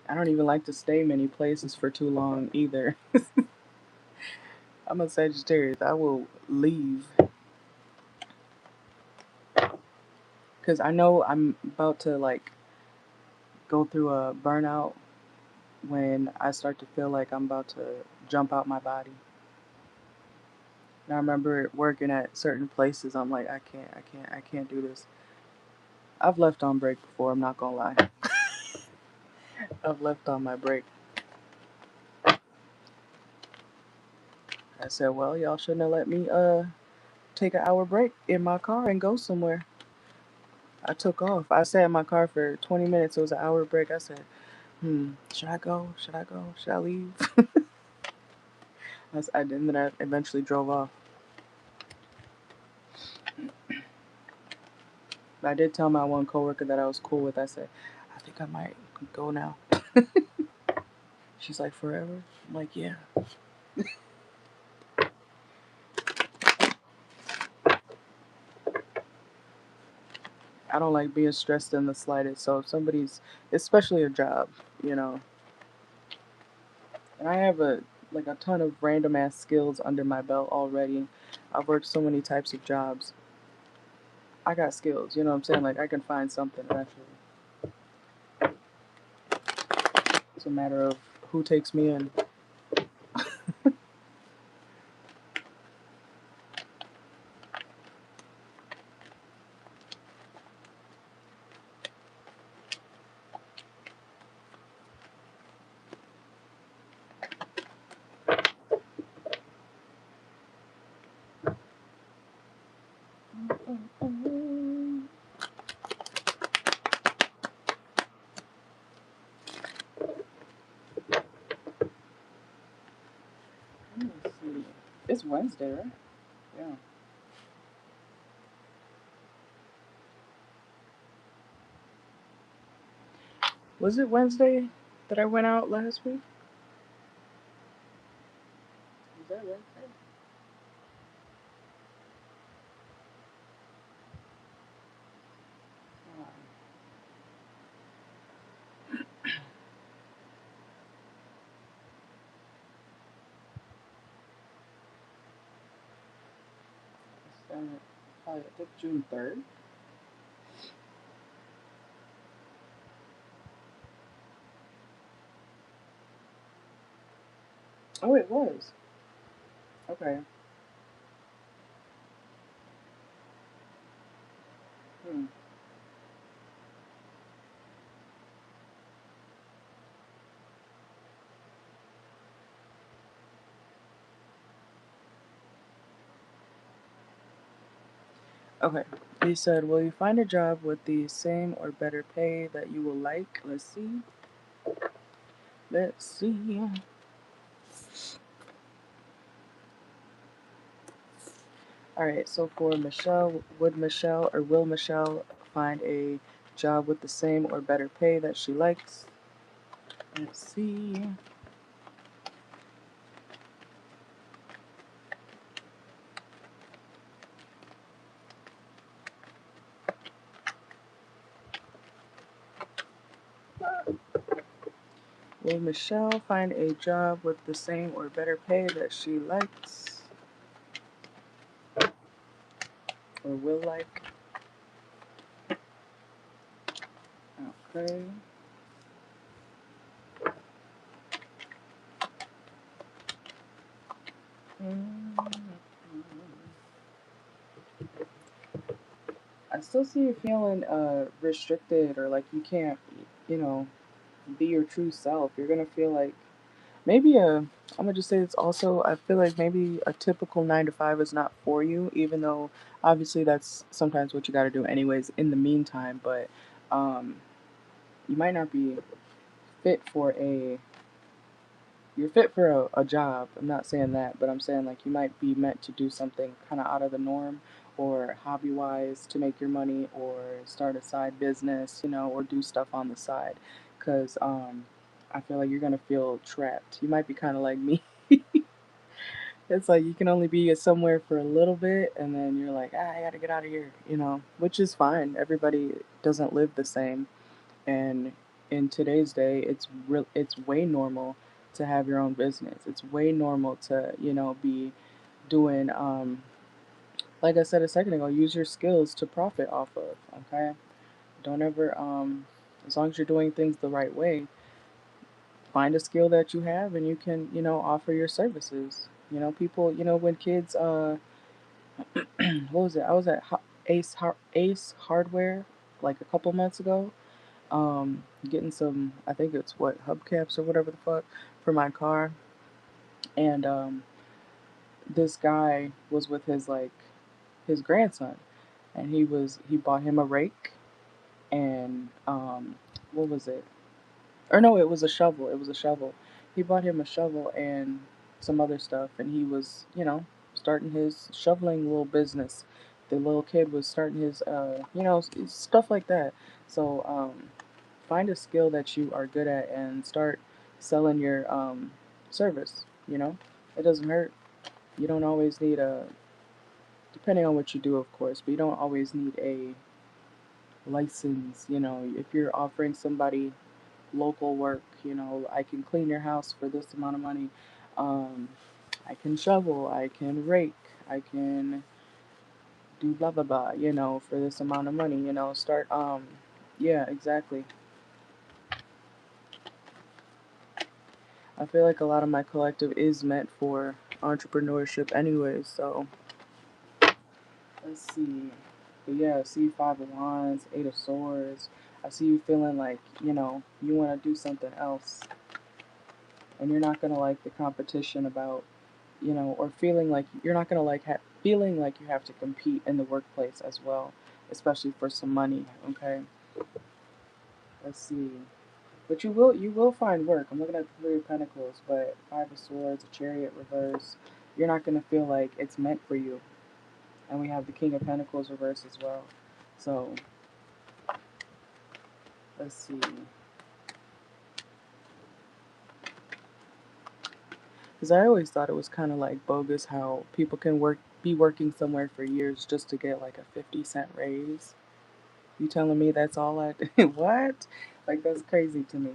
I don't even like to stay many places for too long either. I'm a Sagittarius. I will leave because I know I'm about to like go through a burnout when I start to feel like I'm about to jump out my body. And I remember working at certain places. I'm like, I can't do this. I've left on break before. I'm not gonna lie. I've left on my break. I said, well, y'all shouldn't have let me take an hour break in my car and go somewhere. I took off. I sat in my car for 20 minutes. It was an hour break. I said, should I go? Should I go? Should I leave? And then I eventually drove off. But I did tell my one coworker that I was cool with. I said, I think I might go now. She's like, forever? I'm like, yeah. I don't like being stressed in the slightest. So if somebody's, especially a job, you know, and I have a ton of random ass skills under my belt already. I've worked so many types of jobs. I got skills, you know what I'm saying? Like I can find something eventually. It's a matter of who takes me in. Let's see. It's Wednesday, right? Yeah. Was it Wednesday that I went out last week? Was that Wednesday? Oh, probably, I think June 3rd. Oh, it was. Okay. Hmm. Okay. He said, will you find a job with the same or better pay that you will like? Let's see. Let's see. Alright, so for Michelle, would Michelle or will Michelle find a job with the same or better pay that she likes? Let's see. Will Michelle find a job with the same or better pay that she likes or will like? Okay. Mm, I still see you feeling restricted or like you can't, you know, be your true self. You're gonna feel like maybe I'm gonna just say it's also, I feel like maybe a typical 9 to 5 is not for you, even though obviously that's sometimes what you gotta do anyways in the meantime, but um, you might not be fit for a you're fit for a job. I'm not saying that, but I'm saying like you might be meant to do something kind of out of the norm or hobby wise to make your money or start a side business, you know, or do stuff on the side. Because I feel like you're going to feel trapped. You might be kind of like me. It's like you can only be somewhere for a little bit and then you're like, I got to get out of here, you know, which is fine. Everybody doesn't live the same. And in today's day, it's way normal to have your own business. It's way normal to, you know, be doing like I said a second ago, use your skills to profit off of, okay? Don't ever as long as you're doing things the right way, find a skill that you have and you can, you know, offer your services. You know, people, you know, when kids what was it? I was at Ace Hardware like a couple months ago, getting some, I think it's what, hubcaps or whatever the fuck for my car. And this guy was with his his grandson, and he bought him a rake and what was it? Or no, it was a shovel. It was a shovel. He bought him a shovel and some other stuff, and he was, starting his shoveling little business. The little kid was starting his, stuff like that. So, find a skill that you are good at and start selling your service. It doesn't hurt. You don't always need depending on what you do, of course, but you don't always need a license. If you're offering somebody local work. I can clean your house for this amount of money. Um, I can shovel. I can rake. I can do blah blah blah. For this amount of money. Start. Yeah, exactly. I feel like a lot of my collective is meant for entrepreneurship, anyways. So let's see. But yeah, I see Five of Wands, Eight of Swords. I see you feeling like you want to do something else, and you're not gonna like the competition about or feeling like you're not gonna like feeling like you have to compete in the workplace as well, especially for some money. Okay, let's see. But you will find work. I'm looking at the Three of Pentacles, but Five of Swords, a Chariot reverse. You're not gonna feel like it's meant for you, and we have the King of Pentacles reverse as well. So let's see. Because I always thought it was kind of like bogus how people can be working somewhere for years just to get like a 50-cent raise. You telling me that's all I what? Like that's crazy to me.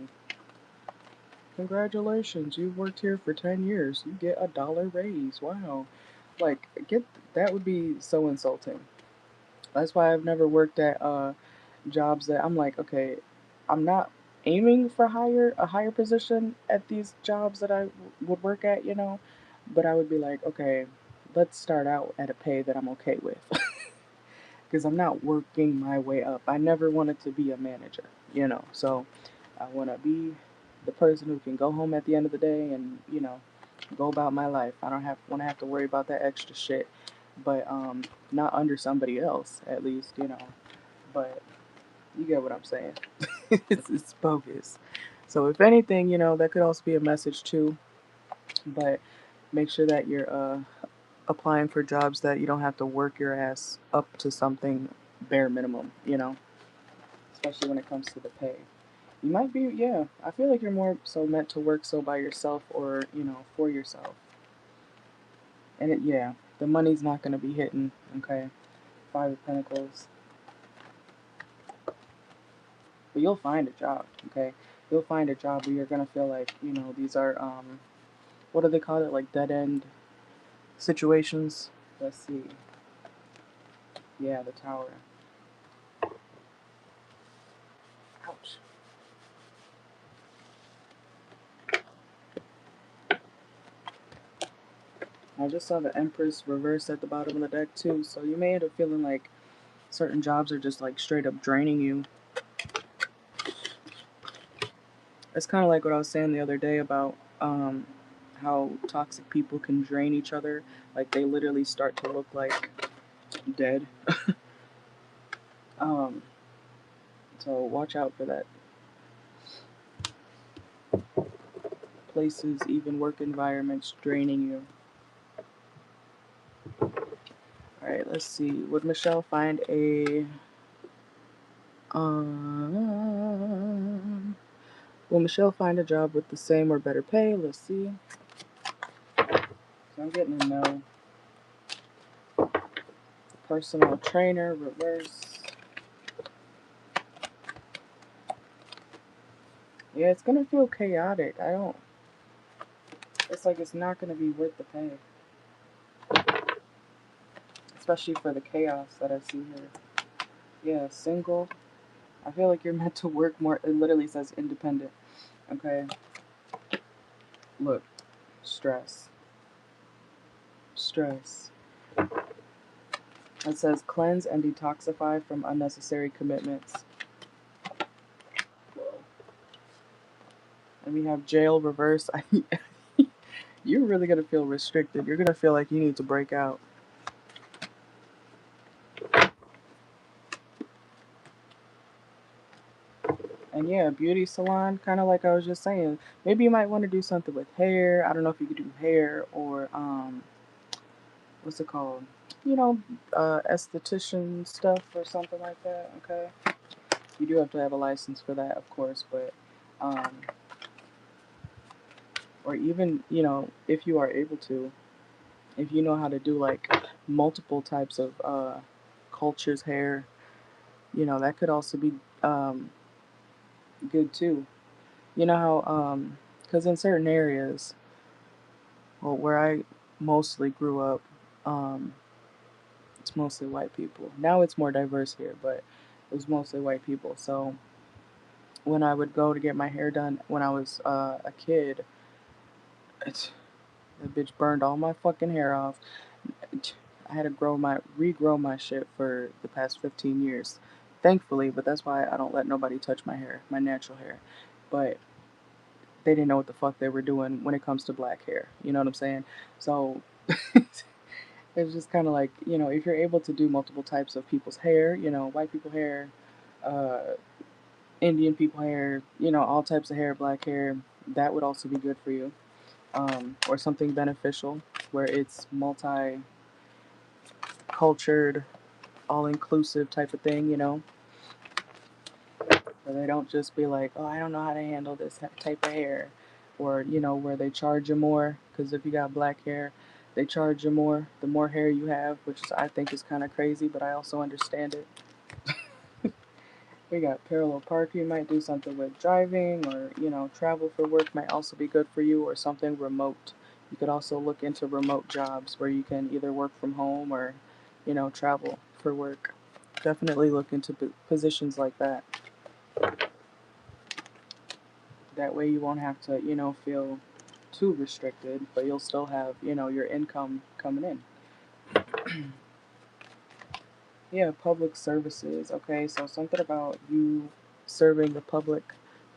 Congratulations, you've worked here for 10 years. You get a dollar raise. Wow. Like get that would be so insulting. That's why I've never worked at jobs that I'm like, okay, I'm not aiming for a higher position at these jobs that I would work at, but I would be like, okay, let's start out at a pay that I'm okay with. Because I'm not working my way up. I never wanted to be a manager. So I want to be the person who can go home at the end of the day and go about my life. I don't have to worry about that extra shit, but not under somebody else at least. But you get what I'm saying. It's bogus. So if anything, that could also be a message too. But make sure that you're applying for jobs that you don't have to work your ass up to something bare minimum, especially when it comes to the pay. You might be, yeah, I feel like you're more so meant to work so by yourself or, for yourself. And yeah, the money's not going to be hitting, okay? Five of Pentacles. But you'll find a job, okay? You'll find a job where you're going to feel like, these are, what do they call it? Like dead end situations. Let's see. Yeah, the Tower. Ouch. I just saw the Empress reverse at the bottom of the deck too, so you may end up feeling like certain jobs are just like straight up draining you. It's kind of like what I was saying the other day about how toxic people can drain each other. Like they literally start to look like dead. um, so watch out for that. Places, even work environments, draining you. All right, let's see. Would Michelle find a will Michelle find a job with the same or better pay? Let's see. So I'm getting a no. Personal trainer, reverse. Yeah, it's gonna feel chaotic. It's like it's not gonna be worth the pay. Especially for the chaos that I see here. Yeah, single. I feel like you're meant to work more. It literally says independent. Okay. Look, stress. Stress. It says cleanse and detoxify from unnecessary commitments. Whoa. And we have jail reverse. you're really gonna feel restricted. You're gonna feel like you need to break out. And yeah, beauty salon, kind of like I was just saying. Maybe you might want to do something with hair. I don't know if you could do hair or what's it called? You know, esthetician stuff or something like that. Okay, you do have to have a license for that, of course, but um, or even if you are able to, if you know how to do like multiple types of cultures hair, that could also be um, good too. You know how because in certain areas, well, where I mostly grew up, um, it's mostly white people. Now it's more diverse here, but it was mostly white people. So when I would go to get my hair done when I was a kid, it's, that bitch burned all my fucking hair off. I had to regrow my shit for the past 15 years, thankfully. But that's why I don't let nobody touch my hair, my natural hair. But they didn't know what the fuck they were doing when it comes to black hair. You know what I'm saying? So it's just kind of like, if you're able to do multiple types of people's hair, white people hair, uh, Indian people hair, all types of hair, black hair, that would also be good for you. Or something beneficial where it's multi-cultured, all-inclusive type of thing, where they don't just be like, oh, I don't know how to handle this type of hair, or where they charge you more because if you got black hair, they charge you more the more hair you have, which I think is kind of crazy, but I also understand it. We got parallel parking. You might do something with driving, or travel for work might also be good for you, or something remote. You could also look into remote jobs where you can either work from home or travel for work. Definitely look into positions like that. That way you won't have to feel too restricted, but you'll still have your income coming in. Yeah, public services. Okay, so something about you serving the public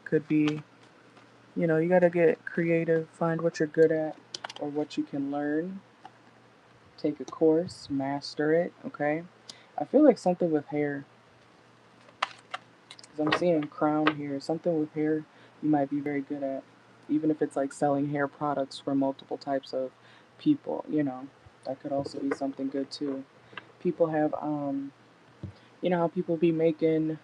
could be, you gotta get creative, find what you're good at or what you can learn, take a course, master it. Okay, I feel like something with hair, because I'm seeing crown here, something with hair you might be very good at, even if it's like selling hair products for multiple types of people. That could also be something good too. People have, how people be making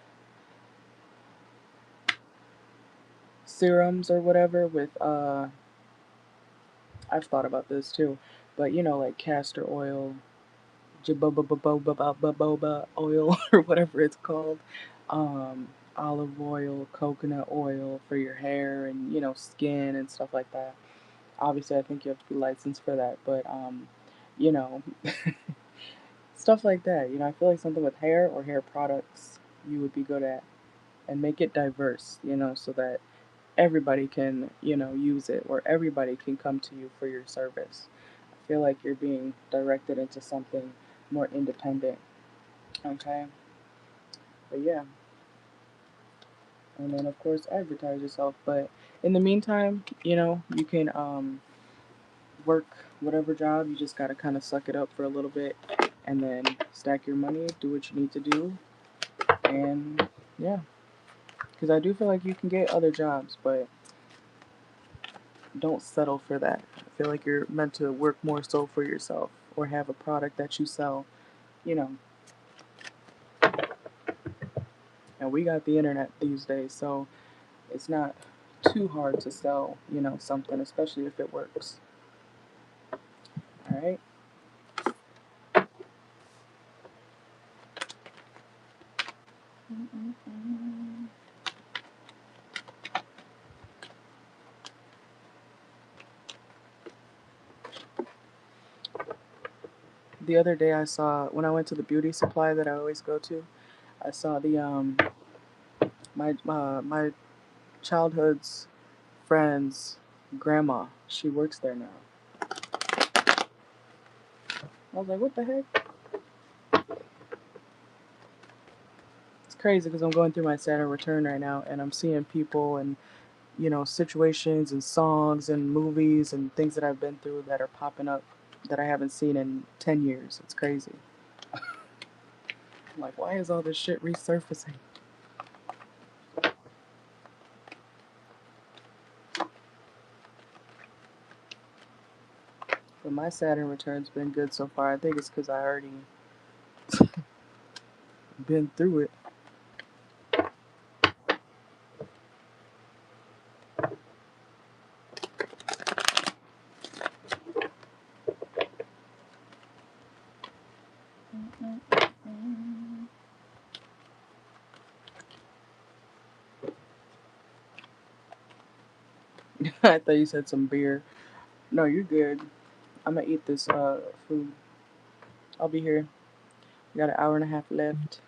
serums or whatever with I've thought about this too, but like castor oil, jojoba oil or whatever it's called, um, olive oil, coconut oil for your hair and skin and stuff like that. Obviously, I think you have to be licensed for that, but you know, stuff like that. I feel like something with hair or hair products you would be good at, and make it diverse. So that everybody can, use it, or everybody can come to you for your service. I feel like you're being directed into something more independent. Okay? But yeah. And then, of course, advertise yourself. But in the meantime, you can work whatever job. You just got to kind of suck it up for a little bit and then stack your money, do what you need to do. And yeah. Because I do feel like you can get other jobs, but don't settle for that. I feel like you're meant to work more so for yourself or have a product that you sell, you know. And we got the internet these days, so it's not too hard to sell, something, especially if it works. All right. The other day I saw when I went to the beauty supply that I always go to, I saw the my childhood's friend's grandma. She works there now. I was like, what the heck? It's crazy because I'm going through my Saturn return right now, and I'm seeing people and you know, situations and songs and movies and things that I've been through that are popping up that I haven't seen in 10 years. It's crazy. I'm like, why is all this shit resurfacing? But my Saturn return's been good so far. I think it's because I already been through it. I thought you said some beer. No, you're good. I'm gonna eat this food. I'll be here. We got an hour and a half left.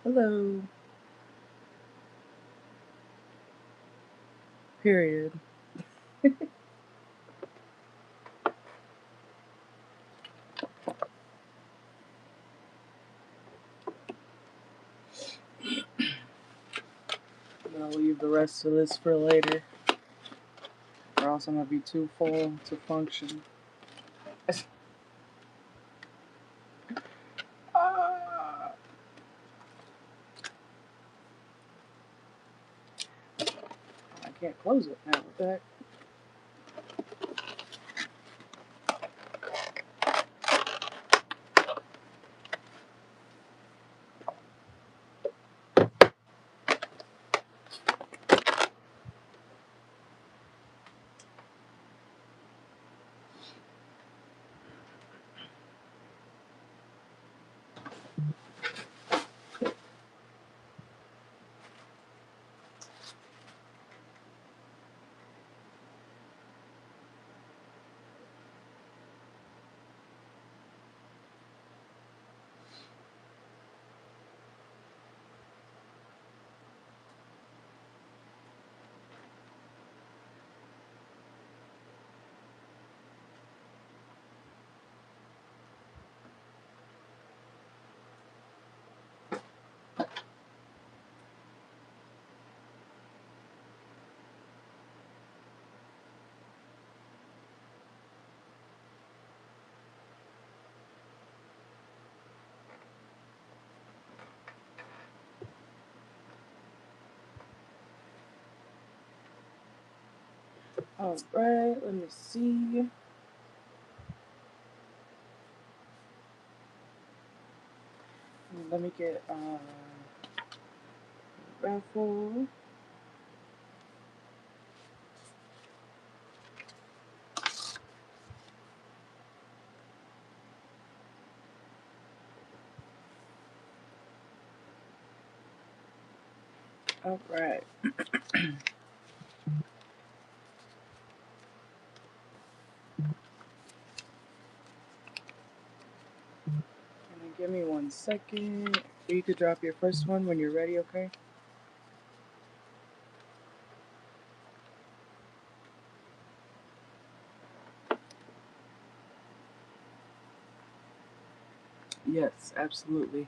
Hello. Period. I'll leave the rest of this for later, or else I'm gonna be too full to function. Ah, I can't close it now. What the heck? All right, let me see. Let me get raffle. All right. Give me 1 second. You could drop your first one when you're ready, okay? Yes, absolutely.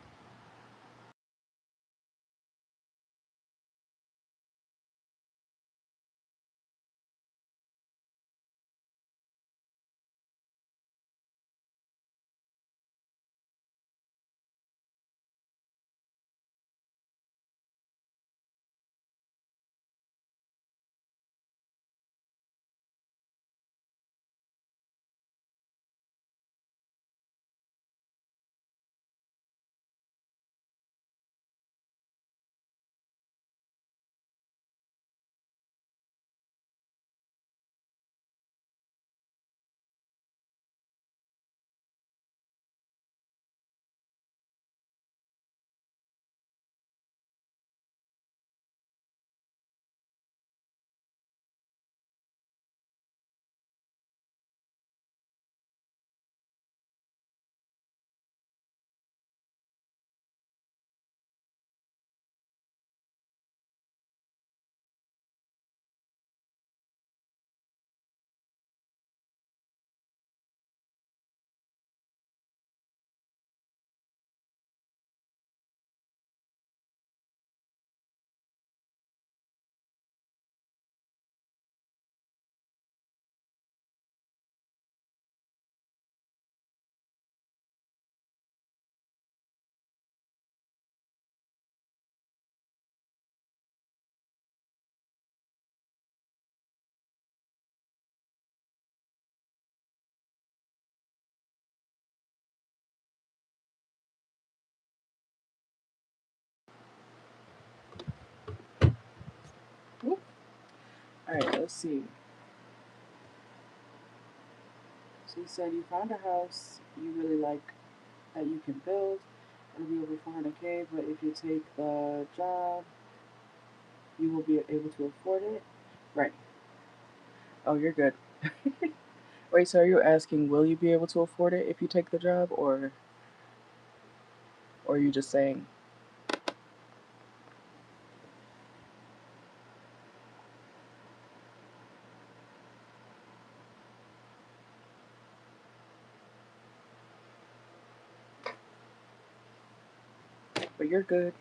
All right, let's see. So you said you found a house you really like that you can build. It'll be over 400K, but if you take the job, you will be able to afford it. Right. Oh, you're good. Wait, so are you asking, will you be able to afford it if you take the job, or are you just saying? But you're good.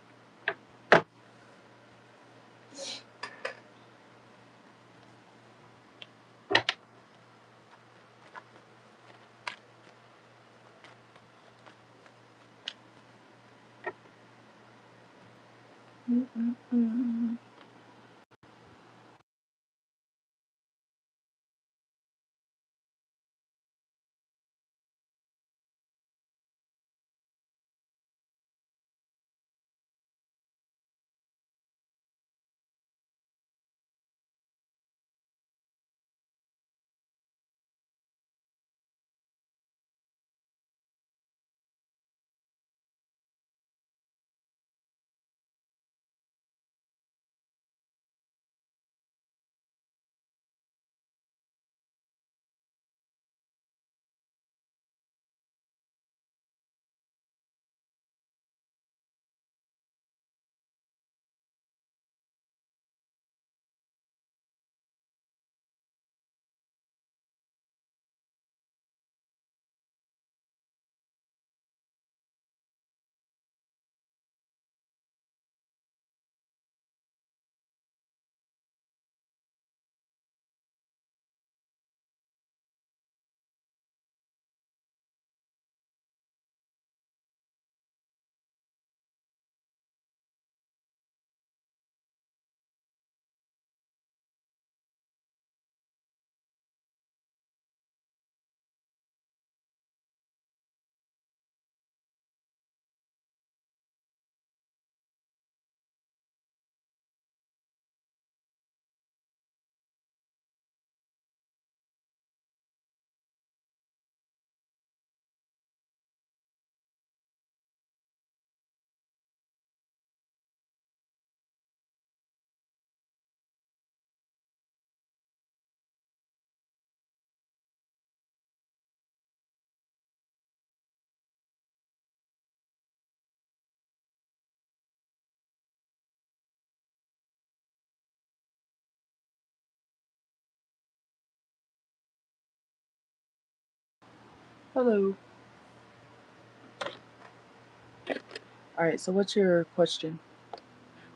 Hello. All right, so what's your question?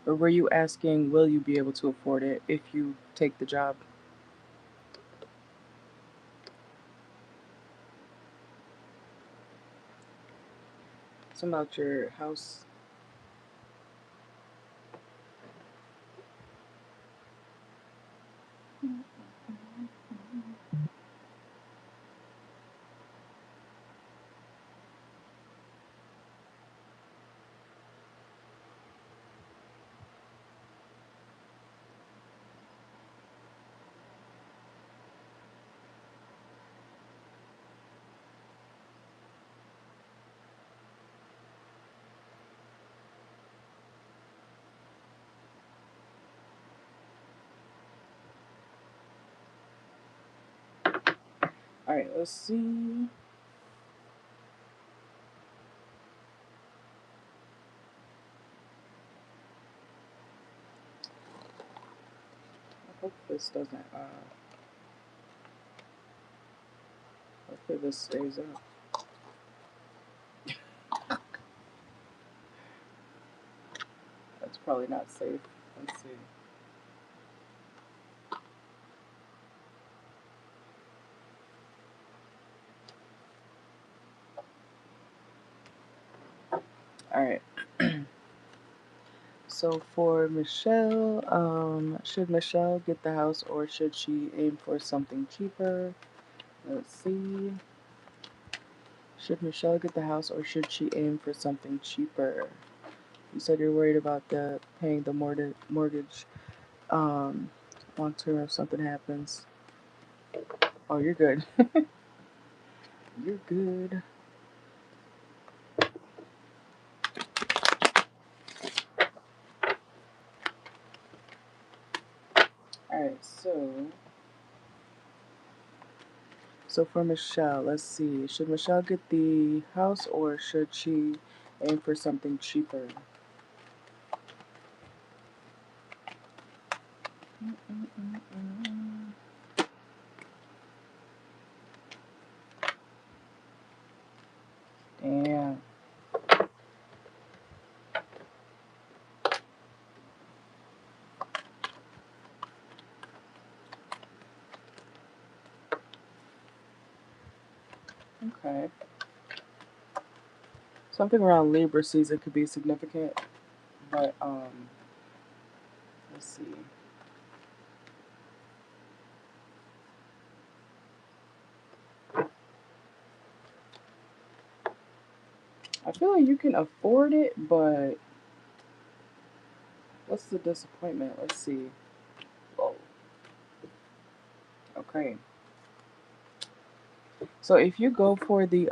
Or were you asking, will you be able to afford it if you take the job? Something about your house. All right, let's see. I hope this doesn't, hopefully this stays up. That's probably not safe. Let's see. All right. So for Michelle, should Michelle get the house or should she aim for something cheaper? Let's see. Should Michelle get the house or should she aim for something cheaper? You said you're worried about the paying the mortgage long term if something happens. Oh, you're good. You're good. All right, so for Michelle, let's see. Should Michelle get the house or should she aim for something cheaper? Damn. Okay. Something around Libra season could be significant, but let's see. I feel like you can afford it, but what's the disappointment? Let's see. Whoa. Okay. So if you go for the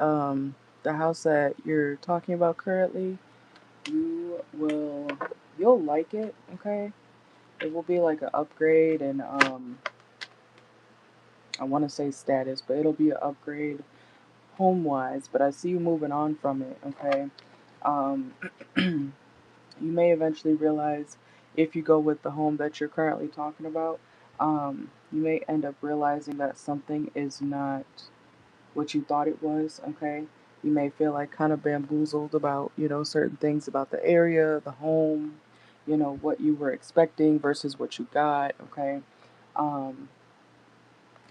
house that you're talking about currently, you'll like it, okay? It will be like an upgrade and I want to say status, but it'll be an upgrade home wise, but I see you moving on from it, okay? Um you may eventually realize if you go with the home that you're currently talking about, you may end up realizing that something is not what you thought it was, okay? You may feel like kind of bamboozled about, certain things about the area, the home, what you were expecting versus what you got, okay? Um,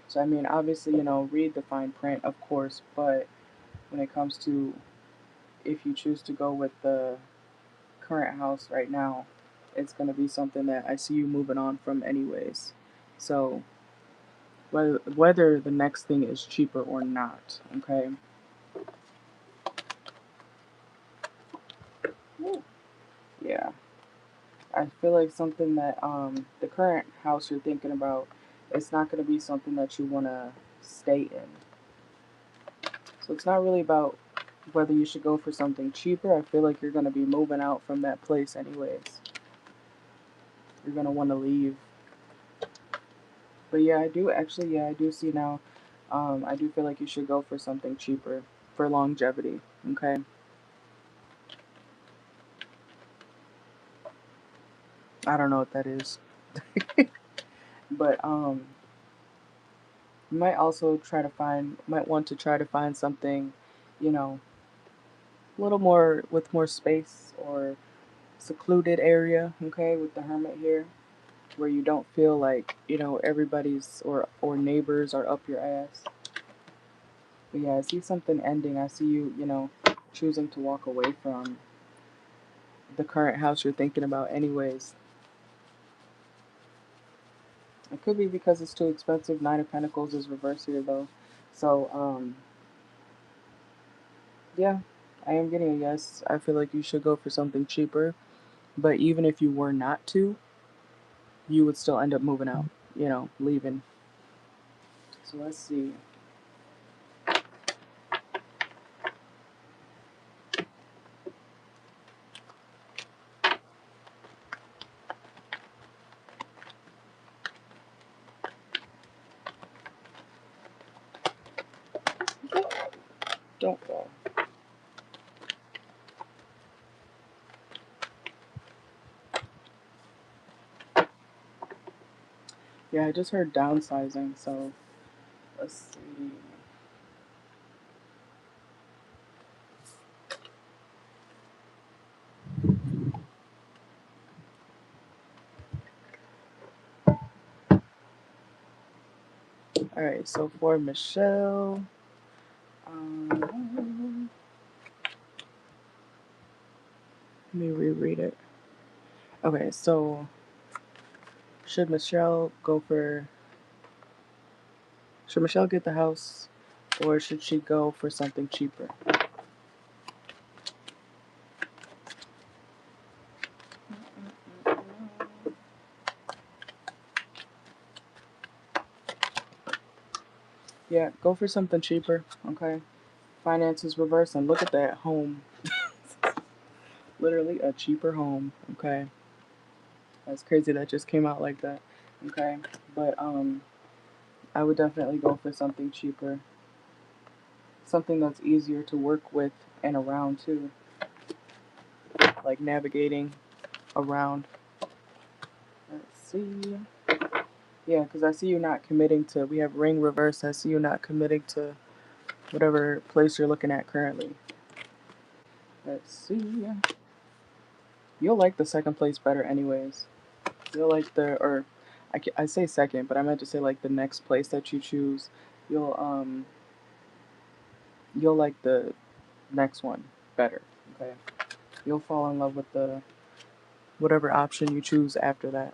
so, I mean, obviously, read the fine print, of course, but when it comes to if you choose to go with the current house right now, it's going to be something that I see you moving on from, anyways. So, whether the next thing is cheaper or not, okay? Yeah. I feel like something that the current house you're thinking about, it's not going to be something that you want to stay in. So it's not really about whether you should go for something cheaper. I feel like you're going to be moving out from that place anyways. You're going to want to leave. But yeah, I do see now. I do feel like you should go for something cheaper for longevity. Okay. I don't know what that is, but you might also might want to try to find something, you know, a little more with more space or secluded area, okay, with the hermit here, where you don't feel like, everybody's or neighbors are up your ass. But yeah, I see something ending. I see you, choosing to walk away from the current house you're thinking about anyways. It could be because it's too expensive. Nine of Pentacles is reversed here though. So, yeah, I am getting a yes. I feel like you should go for something cheaper. But even if you were not to, you would still end up moving out, leaving. So let's see. Don't fall. Yeah, I just heard downsizing, so let's see. Alright, so for Michelle, let me reread it. Okay, so should Michelle go for. Should Michelle get the house, or should she go for something cheaper? Yeah, go for something cheaper, okay? Finances reverse, and look at that home. Literally a cheaper home, okay? That's crazy that just came out like that, okay? But, I would definitely go for something cheaper. Something that's easier to work with and around, too. Like navigating around. Let's see. Yeah, because I see you not committing to. We have ring reverse. I see you not committing to whatever place you're looking at currently. Let's see. You'll like the second place better, anyways. You'll like I say second, but I meant to say like the next place that you choose. You'll you'll like the next one better. Okay, you'll fall in love with the whatever option you choose after that.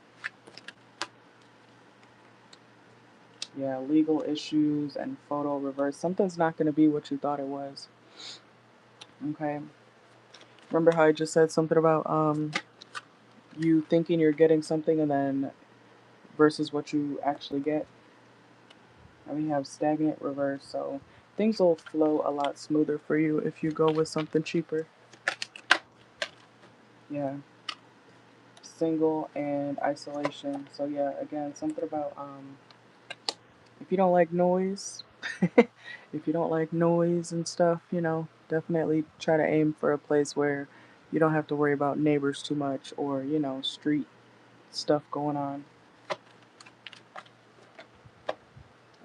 Yeah, legal issues and photo reverse. Something's not going to be what you thought it was. Okay. Remember how I just said something about you thinking you're getting something and then versus what you actually get? And we have stagnant reverse, so things will flow a lot smoother for you if you go with something cheaper. Yeah. Single and isolation. So yeah, again, something about if you don't like noise, if you don't like noise and stuff, you know, definitely try to aim for a place where you don't have to worry about neighbors too much or, you know, street stuff going on.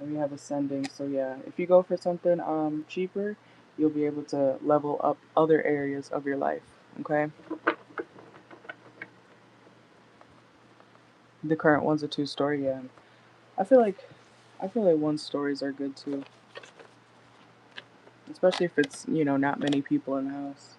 And we have ascending, so yeah, if you go for something cheaper, you'll be able to level up other areas of your life. Okay? The current one's a 2-story, yeah. I feel like I feel like 1 stories are good too. Especially if it's, you know, not many people in the house.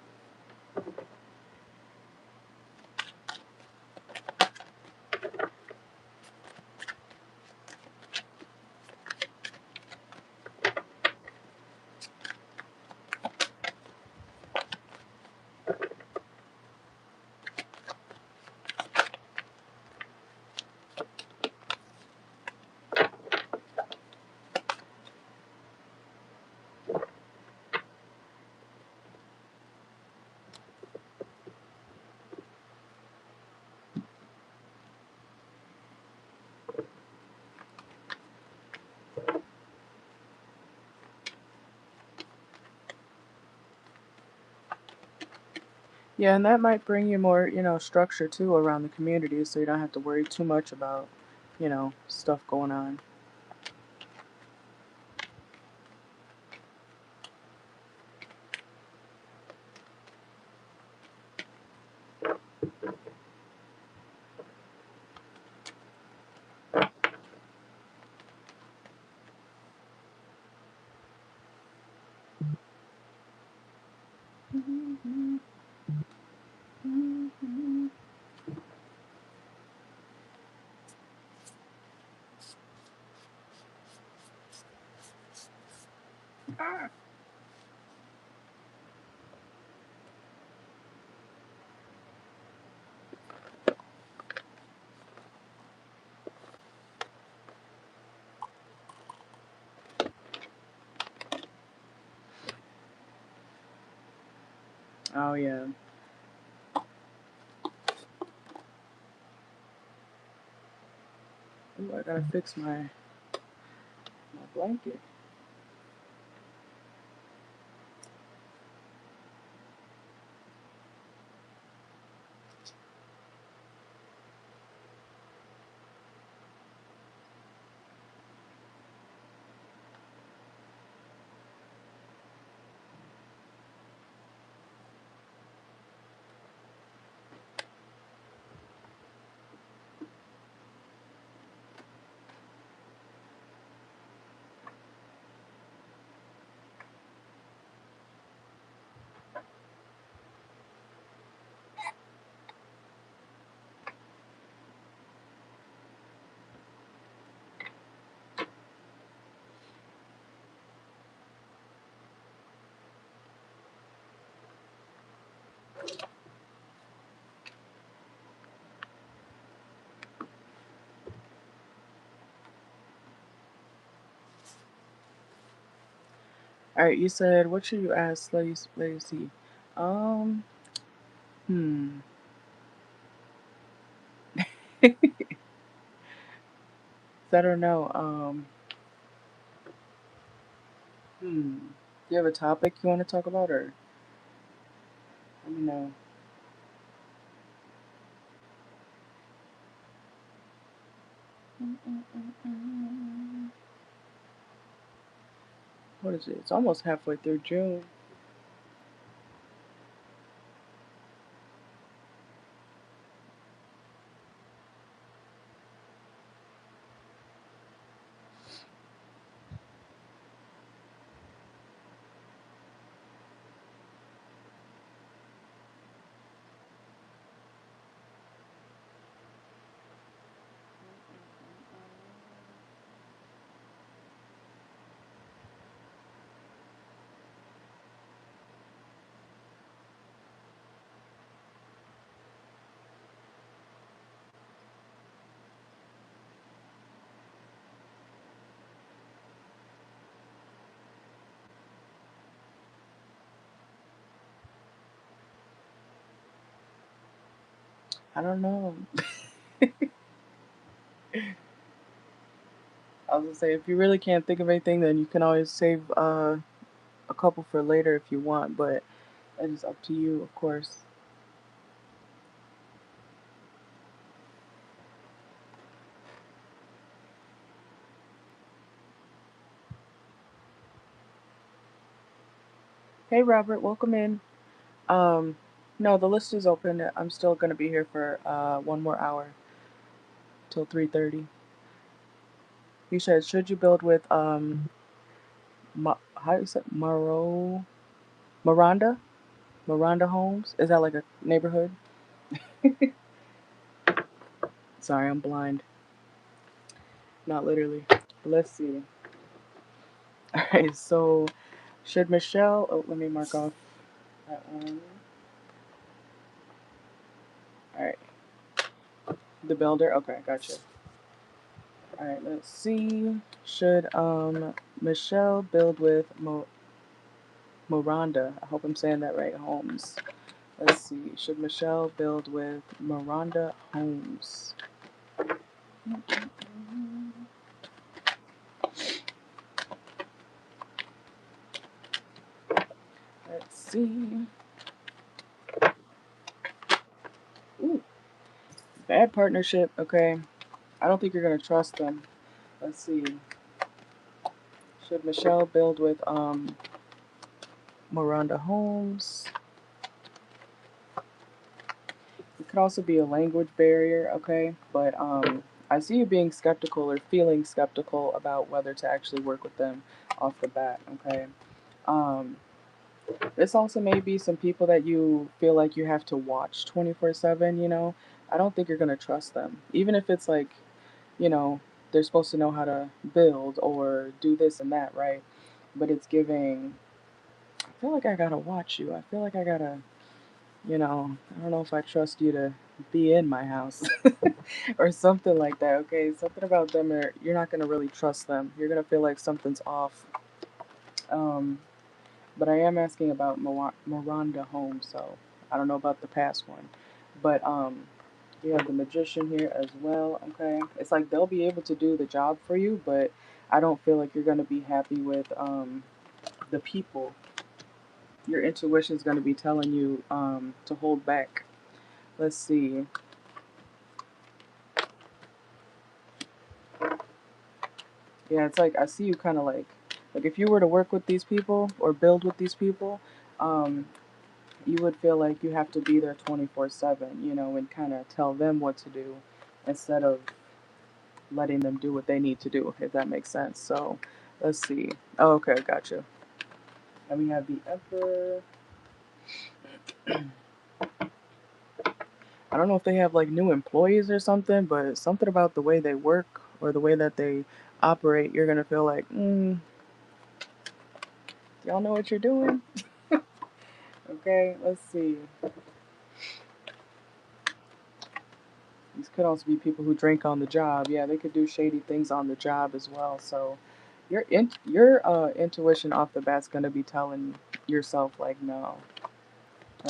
Yeah, and that might bring you more, you know, structure too around the community so you don't have to worry too much about, you know, stuff going on. Oh yeah. Ooh, I gotta fix my blanket. All right, you said what should you ask? Let you see. Um, hmm. I don't know. Hmm. Do you have a topic you want to talk about, or let me know. What is it? It's almost halfway through June. I don't know. I was gonna say, if you really can't think of anything, then you can always save a couple for later if you want, but that is up to you, of course. Hey, Robert, welcome in. Um, no, the list is open. I'm still gonna be here for one more hour till 3:30. You said, should you build with how you say Miranda? Miranda Homes? Is that like a neighborhood? Sorry, I'm blind. Not literally. Let's see. Alright, so should Michelle, oh, let me mark off that one. Alright, the builder, okay, gotcha. Alright, let's see. Should Michelle build with Miranda? I hope I'm saying that right, Holmes. Let's see. Should Michelle build with Miranda Holmes? Let's see. Ooh, bad partnership. Okay. I don't think you're gonna trust them. Let's see. Should Michelle build with Miranda Holmes? It could also be a language barrier, okay? But I see you being skeptical or feeling skeptical about whether to actually work with them off the bat, okay? Um, this also may be some people that you feel like you have to watch 24/7, you know? I don't think you're gonna trust them. Even if it's like, you know, they're supposed to know how to build or do this and that, right? But it's giving, I feel like I gotta watch you. I feel like I gotta, I don't know if I trust you to be in my house or something like that, okay? Something about them, you're not gonna really trust them. You're gonna feel like something's off. Um, but I am asking about Miranda Holmes, so I don't know about the past one. But you have the magician here as well, okay? It's like they'll be able to do the job for you, but I don't feel like you're gonna be happy with the people. Your intuition is gonna be telling you to hold back. Let's see. Yeah, it's like I see you kind of like if you were to work with these people or build with these people, um, you would feel like you have to be there 24/7, you know, and kind of tell them what to do instead of letting them do what they need to do, if that makes sense. So let's see. Oh, okay, gotcha. And we have the Emperor. I don't know if they have like new employees or something, but something about the way they work or the way that they operate, you're gonna feel like, y'all know what you're doing? Okay, let's see. These could also be people who drink on the job. Yeah, they could do shady things on the job as well. So your intuition off the bat's gonna be telling yourself like, no,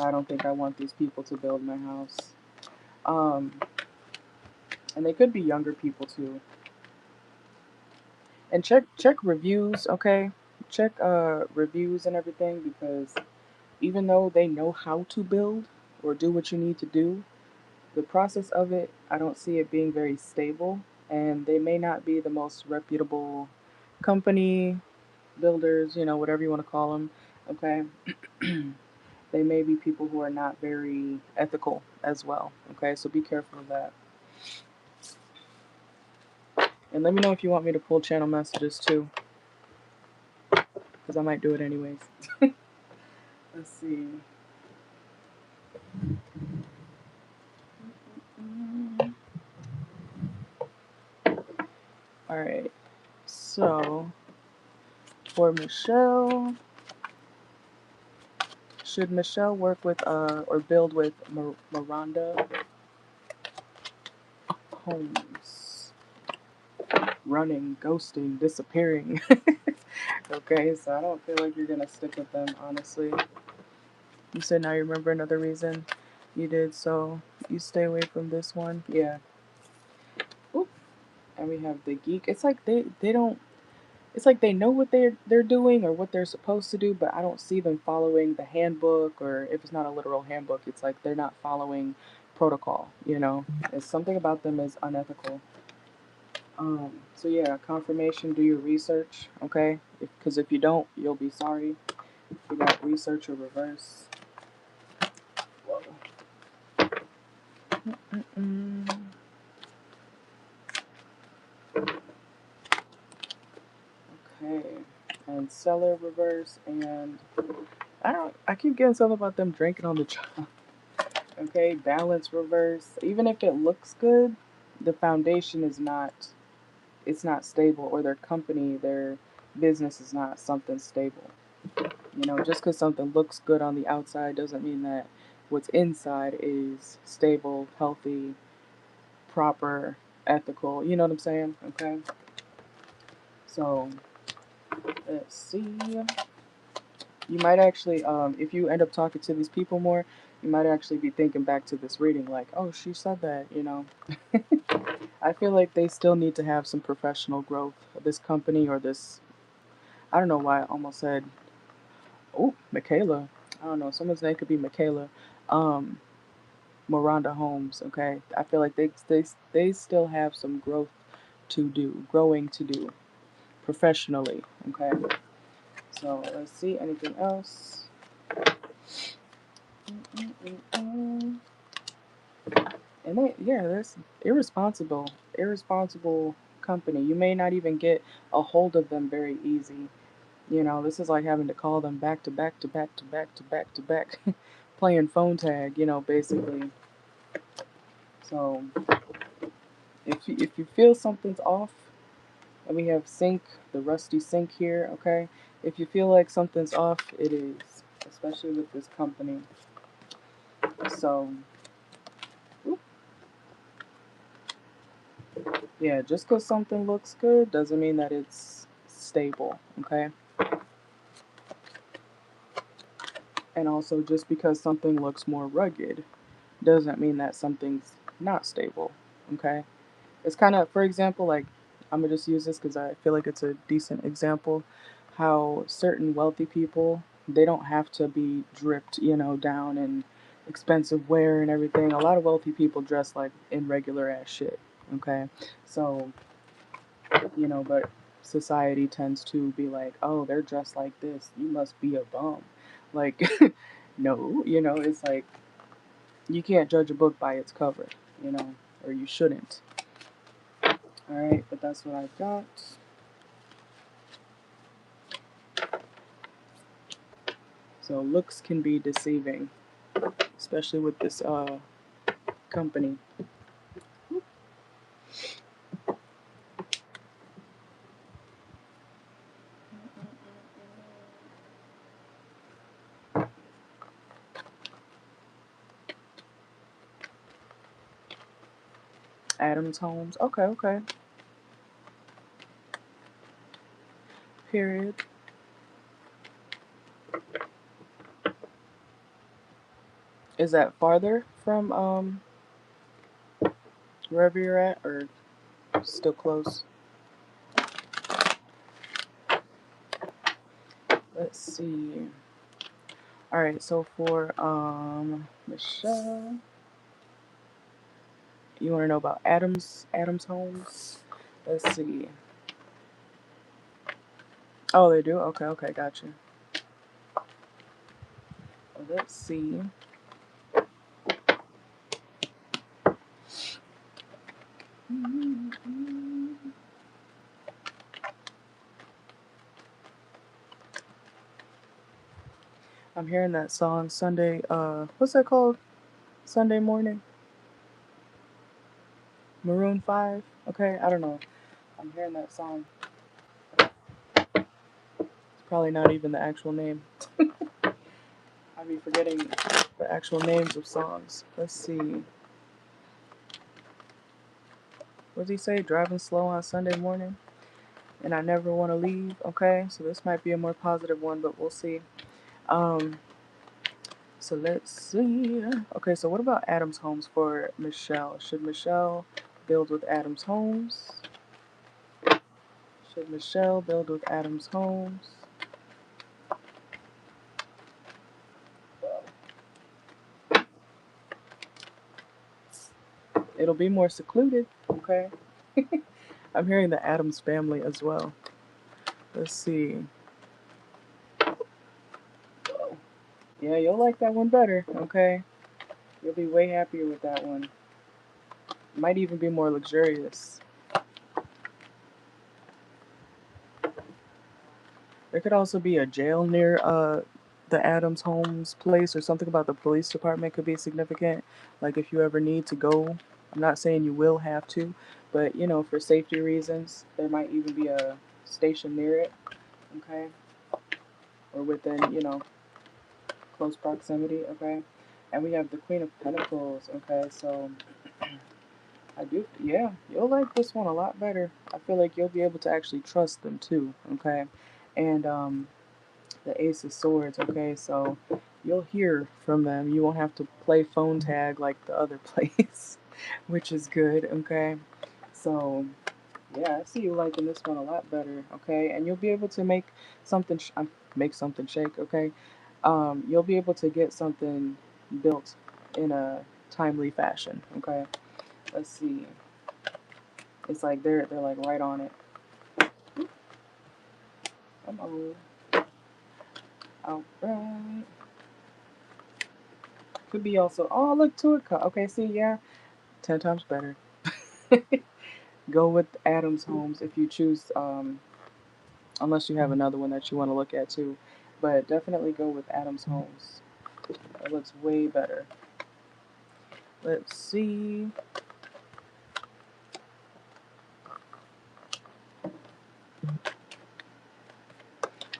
I don't think I want these people to build my house. Um, and they could be younger people too. And check reviews, okay? Check reviews and everything, because even though they know how to build or do what you need to do, the process of it, I don't see it being very stable, and they may not be the most reputable company, builders, whatever you want to call them, okay? They may be people who are not very ethical as well, okay? So be careful of that. And let me know if you want me to pull channel messages too, because I might do it anyways. Let's see. All right. So for Michelle, should Michelle work with or build with Miranda Holmes? Running, ghosting, disappearing. Okay, so I don't feel like you're gonna stick with them, honestly. You said now you remember another reason you did, so you stay away from this one. Yeah. Oop. And we have the geek. It's like they don't. It's like they know what they're doing or what they're supposed to do, but I don't see them following the handbook, or if it's not a literal handbook, it's like they're not following protocol. You know, it's something about them is unethical. So yeah, confirmation. Do your research, okay? Because if you don't, you'll be sorry. We got research or reverse. Whoa. Mm-mm. Okay, and seller reverse, and I keep getting something about them drinking on the job. Okay, balance reverse. Even if it looks good, the foundation is not. It's not stable, or their company, their business is not something stable. You know, just because something looks good on the outside doesn't mean that what's inside is stable, healthy, proper, ethical. You know what I'm saying? Okay. So let's see. You might actually, if you end up talking to these people more, you might actually be thinking back to this reading, like, oh, she said that. You know. I feel like they still need to have some professional growth. This company or this, I don't know why I almost said, oh, Michaela. I don't know. Someone's name could be Michaela. Um, Miranda Holmes. Okay, I feel like they still have some growing to do professionally. Okay, so let's see anything else. Mm-mm-mm-mm. And yeah, that's irresponsible company. You may not even get a hold of them very easy. You know, this is like having to call them back to back to back to back to back to back, playing phone tag. You know, basically. So if you feel something's off, and we have sink, the rusty sink here. Okay, if you feel like something's off, it is, especially with this company. So. Yeah, just because something looks good doesn't mean that it's stable, okay? And also, just because something looks more rugged doesn't mean that something's not stable, okay? It's kind of, for example, like, I'm gonna just use this because I feel like it's a decent example. How certain wealthy people, they don't have to be dripped, you know, down in expensive wear and everything. A lot of wealthy people dress like in regular ass shit, okay? So, you know, but society tends to be like, oh, they're dressed like this, you must be a bum. Like, no, you know, it's like you can't judge a book by its cover, you know, or you shouldn't. All right, but that's what I've got. So looks can be deceiving, especially with this company. Adams Homes. Okay, okay. Period. Is that farther from wherever you're at, or still close? Let's see. All right, so for Michelle, you want to know about Adams Homes? Let's see. Oh, they do. Okay, okay, gotcha. Well, let's see. I'm hearing that song Sunday. What's that called? Sunday Morning. Maroon 5. Okay, I don't know. I'm hearing that song. It's probably not even the actual name. I'd be forgetting the actual names of songs. Let's see. What does he say? Driving slow on Sunday morning, and I never want to leave. Okay, so this might be a more positive one, but we'll see. Um, So let's see. Okay, so what about Adams homes for Michelle? Should Michelle build with Adams homes? Should Michelle build with Adams homes? It'll be more secluded, okay? I'm hearing the Adams family as well. Let's see. Yeah, you'll like that one better, okay? You'll be way happier with that one. Might even be more luxurious. There could also be a jail near the Adams Homes place, or something about the police department could be significant. Like if you ever need to go, I'm not saying you will have to, but you know, for safety reasons, there might even be a station near it, okay? Or within, you know, close proximity, okay? And we have the Queen of Pentacles, okay? So I do, yeah, you'll like this one a lot better. I feel like you'll be able to actually trust them too, okay? And the Ace of Swords, okay? So you'll hear from them. You won't have to play phone tag like the other place, which is good, okay? So yeah, I see you liking this one a lot better, okay? And you'll be able to make something make something shake, okay? You'll be able to get something built in a timely fashion, okay? Let's see. It's like they're like right on it. Come on. All right. Could be also. Oh, look, to it. Okay, see, yeah, 10 times better. Go with Adams Homes if you choose. Unless you have another one that you want to look at too, but definitely go with Adams Homes. It looks way better. Let's see.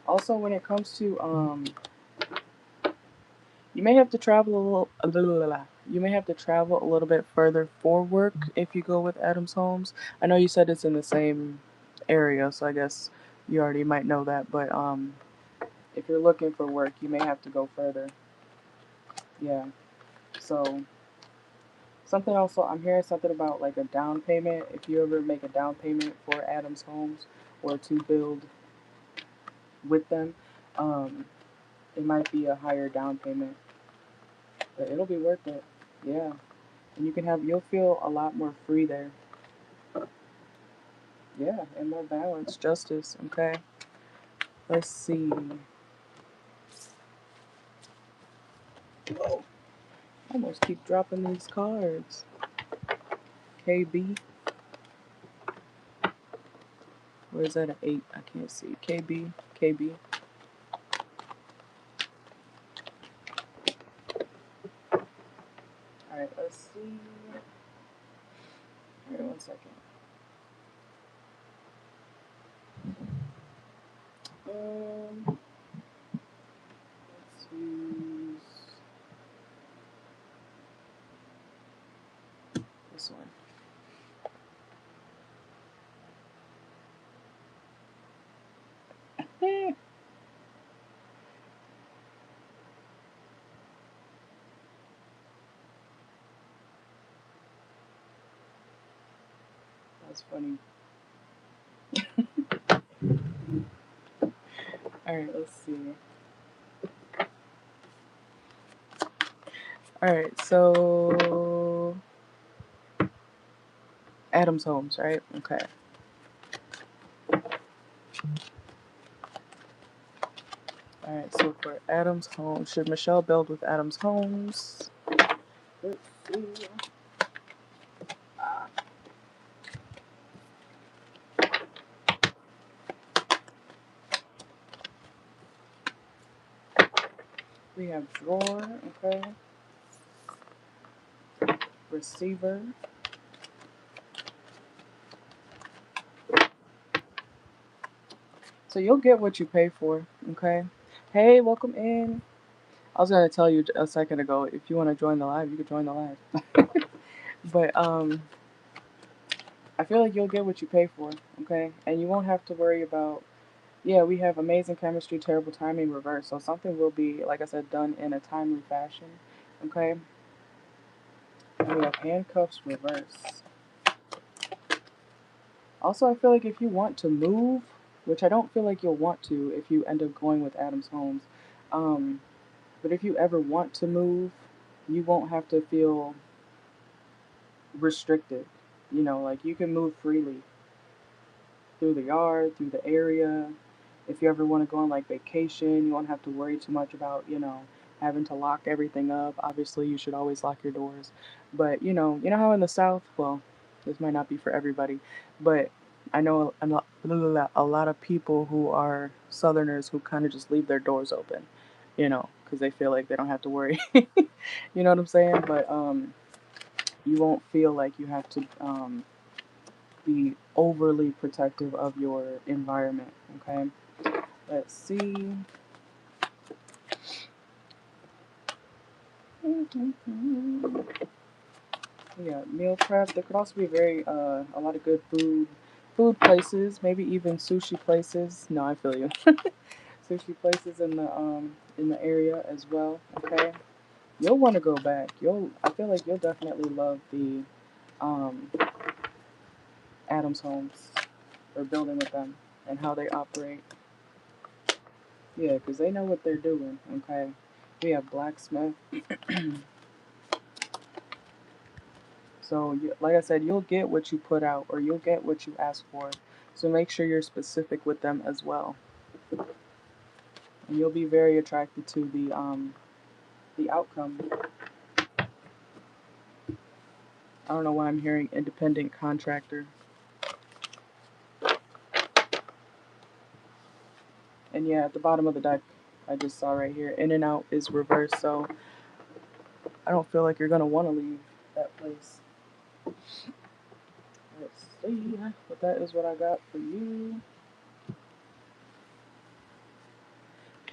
Also, when it comes to you may have to travel a little. You may have to travel a little bit further for work if you go with Adams Homes. I know you said it's in the same area, so I guess you already might know that. But if you're looking for work, you may have to go further. Yeah. So something also, I'm hearing something about like a down payment. If you ever make a down payment for Adams Homes or to build with them, um, it might be a higher down payment, but it'll be worth it. Yeah. And you'll feel a lot more free there. Yeah, and more balance, justice, okay? Let's see. Whoa. I almost keep dropping these cards. KB. Where is that, an 8? I can't see. KB. KB. Alright, let's see. Alright, 1 second. Let's use this one. That's funny. Alright, let's see. Alright, so Adams Homes, right? Okay. Alright, so for Adams Homes, should Michelle build with Adams Homes? Let's see. We have drawer, okay. Receiver. So you'll get what you pay for, okay? Hey, welcome in. I was gonna tell you a second ago, if you want to join the live, you could join the live. But I feel like you'll get what you pay for, okay? And you won't have to worry about Yeah, we have amazing chemistry, terrible timing, reverse. So something will be, like I said, done in a timely fashion. Okay? And we have handcuffs, reverse. Also, I feel like if you want to move, which I don't feel like you'll want to if you end up going with Adam's Homes, um, but if you ever want to move, you won't have to feel restricted. You know, like you can move freely through the yard, through the area. If you ever want to go on like vacation, you won't have to worry too much about, having to lock everything up. Obviously, you should always lock your doors. But, you know how in the South, well, this might not be for everybody, but I know a lot of people who are Southerners who kind of just leave their doors open, because they feel like they don't have to worry. You know what I'm saying? But you won't feel like you have to be overly protective of your environment. Okay, let's see. Yeah, meal prep. There could also be a lot of good food places, maybe even sushi places. No, I feel you. Sushi places in the area as well. Okay, you'll want to go back. I feel like you'll definitely love the um Adams Homes, or building with them, and how they operate. Yeah, because they know what they're doing. Okay, we have blacksmith. So, like I said, you'll get what you put out, or you'll get what you ask for. So make sure you're specific with them as well, and you'll be very attracted to the outcome. I don't know why I'm hearing independent contractor, and yeah, at the bottom of the deck, I just saw right here, in and out is reversed. So I don't feel like you're gonna want to leave that place. Let's see, but that is what I got for you.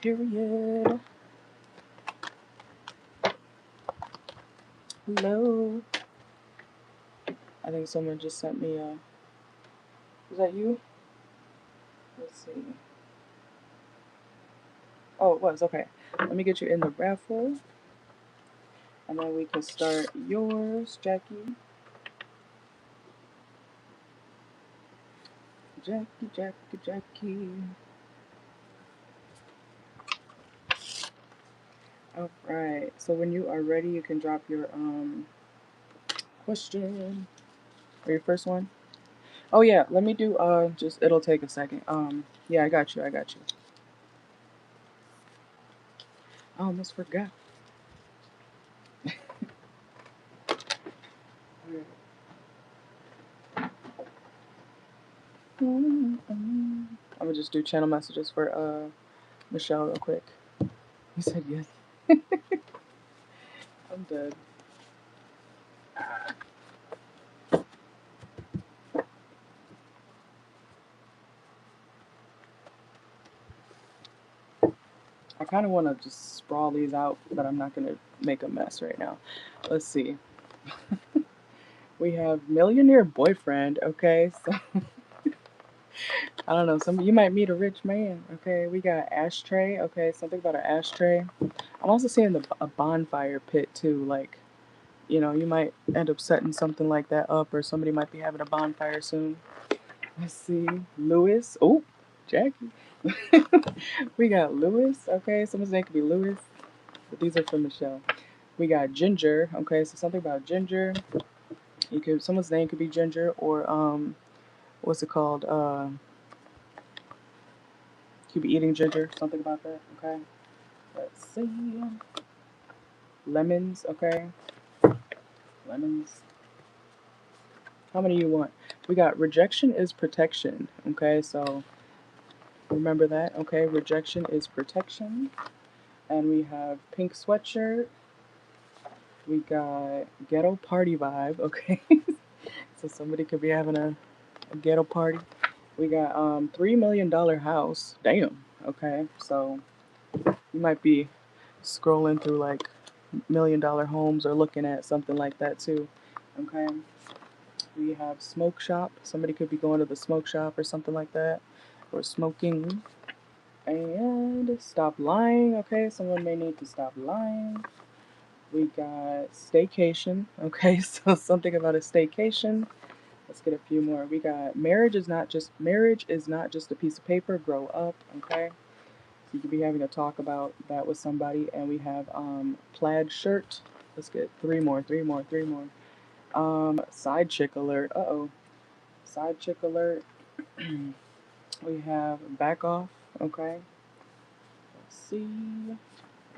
Period. Hello. I think someone just sent me a. Is that you? Let's see. Oh, it was. Okay. Let me get you in the raffle. And then we can start yours, Jackie. Jackie, Jackie, Jackie. Alright. So when you are ready, you can drop your question. Or your first one. Oh yeah, let me do just it'll take a second. Yeah, I got you, I got you. I almost forgot. I'm gonna just do channel messages for Michelle real quick. You said yes. I'm dead. I kind of want to just sprawl these out, but I'm not gonna make a mess right now. Let's see. We have millionaire boyfriend. Okay, so I don't know. You might meet a rich man. Okay, we got ashtray. Okay, something about an ashtray. I'm also seeing a bonfire pit too. Like, you might end up setting something like that up, or somebody might be having a bonfire soon. Let's see, Lewis. Oh, Jackie. We got Lewis. Okay, someone's name could be Lewis, but these are from Michelle. We got Ginger. Okay, so something about Ginger. Someone's name could be Ginger, or what's it called? Could be eating ginger. Something about that. Okay. Let's see. Lemons. Okay. Lemons. How many you want? We got rejection is protection. Okay, so remember that. Okay, rejection is protection. And we have pink sweatshirt. We got ghetto party vibe. Okay. So somebody could be having a ghetto party. We got $3 million house. Damn. Okay. So you might be scrolling through like $1 million homes, or looking at something like that too. Okay. We have smoke shop. Somebody could be going to the smoke shop or something like that. Or smoking. And stop lying. Okay, someone may need to stop lying. We got staycation. Okay, so something about a staycation. Let's get a few more. We got marriage is not just a piece of paper. Grow up. Okay, so you could be having a talk about that with somebody. And we have plaid shirt. Let's get three more. Side chick alert. Uh-oh. Side chick alert. We have back off. Okay. Let's see.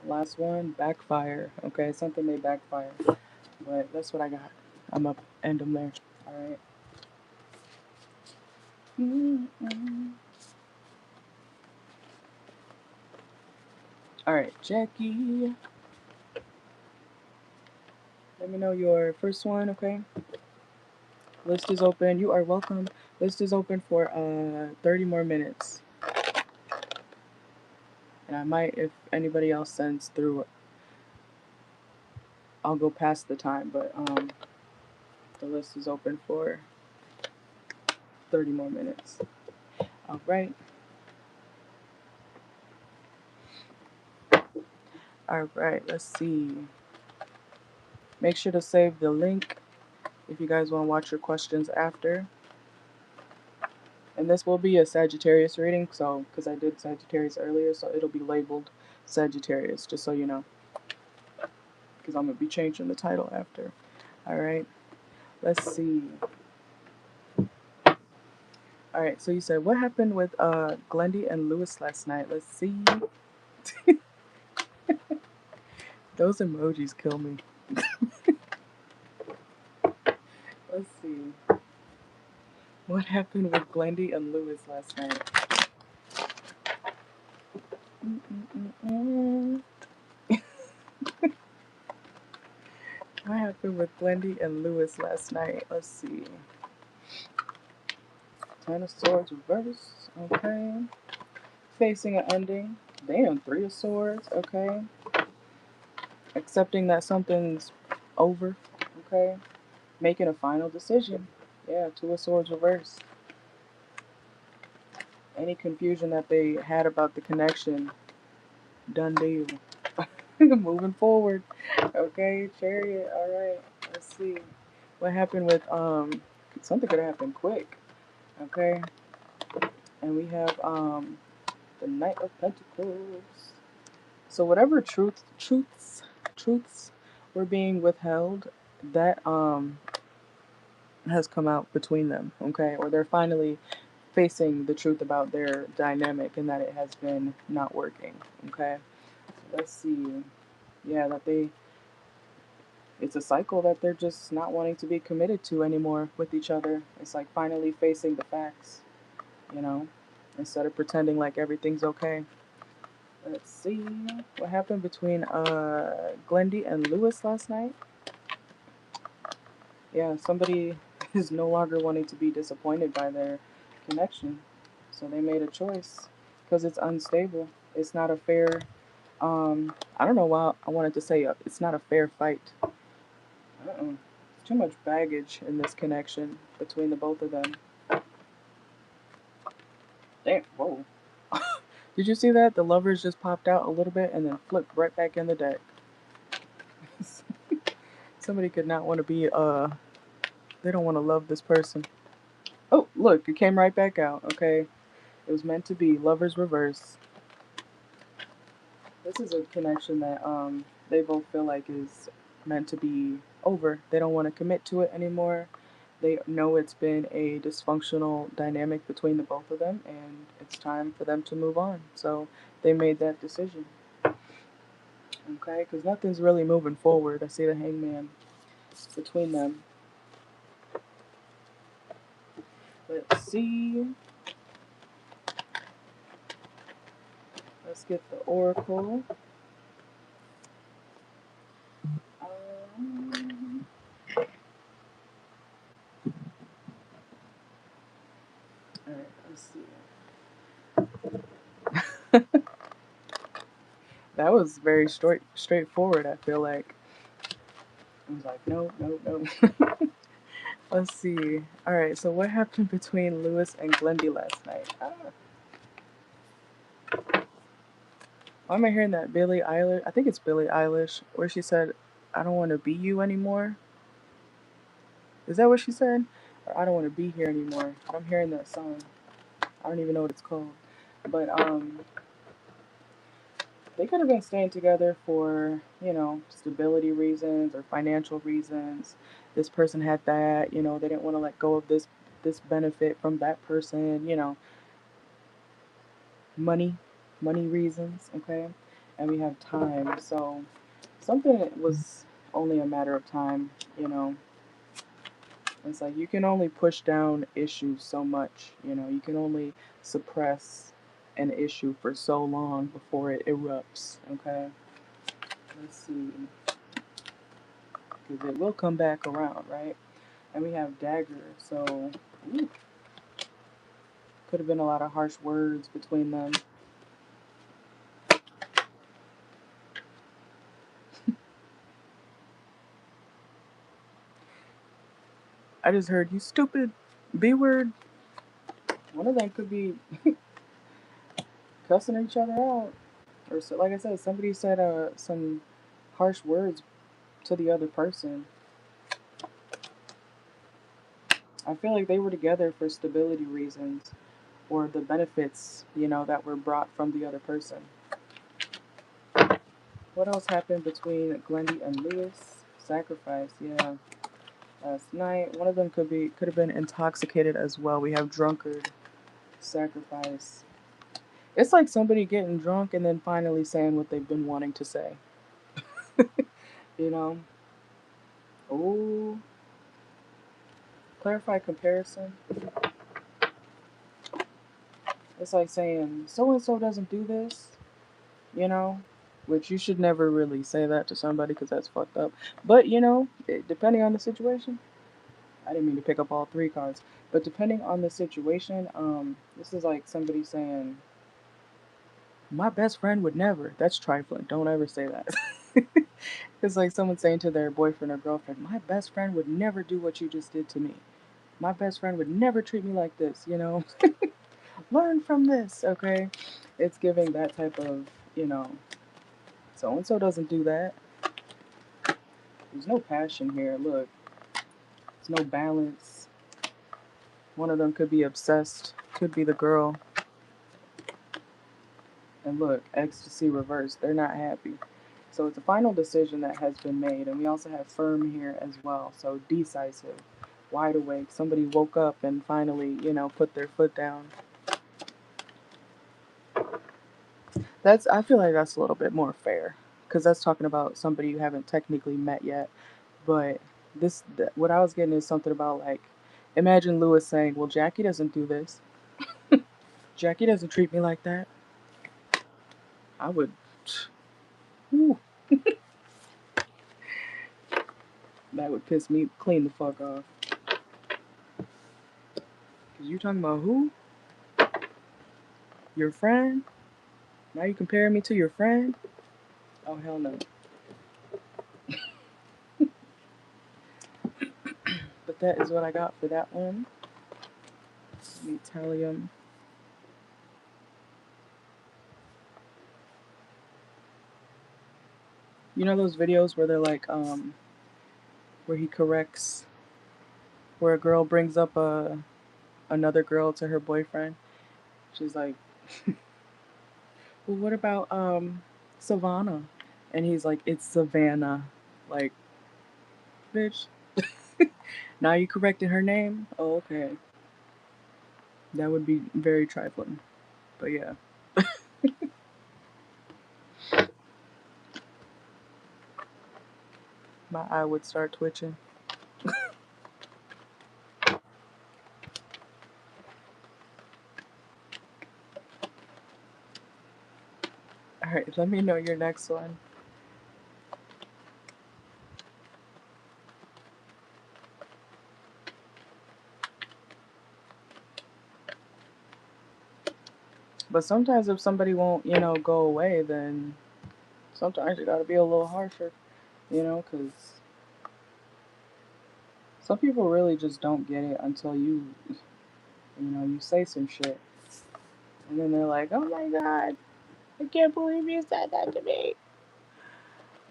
Last one, backfire. Okay, something may backfire. But that's what I got. I'm up end them there. Alright. Alright, Jackie. Let me know your first one, okay? List is open. You are welcome. List is open for 30 more minutes. And I might, if anybody else sends through, I'll go past the time, but the list is open for 30 more minutes. Alright. Alright, let's see. Make sure to save the link if you guys want to watch your questions after. And this will be a Sagittarius reading, so because I did Sagittarius earlier, so it'll be labeled Sagittarius, just so you know. Because I'm going to be changing the title after. Alright, let's see. Alright, so you said, what happened with Glendy and Lewis last night? Let's see. Those emojis kill me. Let's see. What happened with Glendy and Lewis last night? What happened with Glendy and Lewis last night? Let's see. Ten of Swords reverse. Okay. Facing an ending. Damn, Three of Swords. Okay. Accepting that something's over. Okay. Making a final decision. Yeah, Two of Swords reverse. Any confusion that they had about the connection, done deal. Moving forward. Okay, Chariot. Alright. Let's see. What happened with something could happen quick. Okay. And we have the Knight of Pentacles. So whatever truths were being withheld, that has come out between them, okay? Or they're finally facing the truth about their dynamic and that it has been not working, okay? So let's see. Yeah, it's a cycle that they're just not wanting to be committed to anymore with each other. It's like finally facing the facts, you know, instead of pretending like everything's okay. Let's see what happened between Glendy and Lewis last night. Yeah, somebody is no longer wanting to be disappointed by their connection, so they made a choice because it's unstable. It's not a fair. I don't know why I wanted to say it's not a fair fight. Too much baggage in this connection between the both of them. Damn, whoa. Did you see that? The lovers just popped out a little bit and then flipped right back in the deck. Somebody could not want to be, they don't want to love this person. Oh, look, it came right back out, okay? It was meant to be. Lovers reverse. This is a connection that, they both feel like is meant to be over. They don't want to commit to it anymore. They know it's been a dysfunctional dynamic between the both of them, and it's time for them to move on. So they made that decision. Okay, because nothing's really moving forward. I see the Hangman between them. Let's see. Let's get the Oracle. Alright, let's see. That was very straightforward, I feel like. I was like, no, no, no. Let's see. Alright, so what happened between Lewis and Glendy last night? Why am I hearing that Billie Eilish? I think it's Billie Eilish, where she said, "I don't want to be you anymore." Is that what she said? Or I don't want to be here anymore. I'm hearing that song. I don't even know what it's called. But they could have been staying together for, stability reasons or financial reasons. This person had that, they didn't want to let go of this benefit from that person, money, money reasons, okay? And we have time. So something that was only a matter of time, you know. It's like you can only push down issues so much, you can only suppress an issue for so long before it erupts, okay? Let's see, because it will come back around, right? And we have dagger, so could have been a lot of harsh words between them. I just heard you stupid B word. One of them could be cussing each other out, or so, like I said, somebody said some harsh words to the other person. I feel like they were together for stability reasons or the benefits, that were brought from the other person. What else happened between Glendy and Lewis? Sacrifice, yeah. Last night, one of them could have been intoxicated as well. We have drunkard, sacrifice. It's like somebody getting drunk and then finally saying what they've been wanting to say. you know. Oh, clarify comparison. It's like saying so and so doesn't do this, you know, which you should never really say that to somebody because that's fucked up. But depending on the situation, I didn't mean to pick up all three cards, but depending on the situation, this is like somebody saying, "My best friend would never." That's trifling. Don't ever say that. It's like someone saying to their boyfriend or girlfriend, "My best friend would never do what you just did to me. My best friend would never treat me like this." Learn from this, okay? It's giving that type of, you know, so and so doesn't do that. There's no passion here. Look, there's no balance. One of them could be obsessed, could be the girl. And look, ecstasy reversed. They're not happy. So it's a final decision that has been made. And we also have firm here as well. So decisive, wide awake. Somebody woke up and finally, put their foot down. I feel like that's a little bit more fair. Because that's talking about somebody you haven't technically met yet. But what I was getting is something about like, imagine Lewis saying, "Well, Jackie doesn't do this. Jackie doesn't treat me like that." I would, whew, that would piss me clean the fuck off. Cause you talking about who? Your friend? Now you comparing me to your friend? Oh hell no. But that is what I got for that one. Let me tell you. You know those videos where they're like, where he corrects, where a girl brings up another girl to her boyfriend. She's like, "Well, what about Savannah?" And he's like, "It's Savannah." Like, bitch. Now you corrected her name? Oh, okay. That would be very trifling. But yeah. My eye would start twitching. Alright, let me know your next one. But sometimes if somebody won't, go away, then sometimes you gotta be a little harsher, because some people really just don't get it until you say some shit. And then they're like, "Oh my god." I can't believe you said that to me.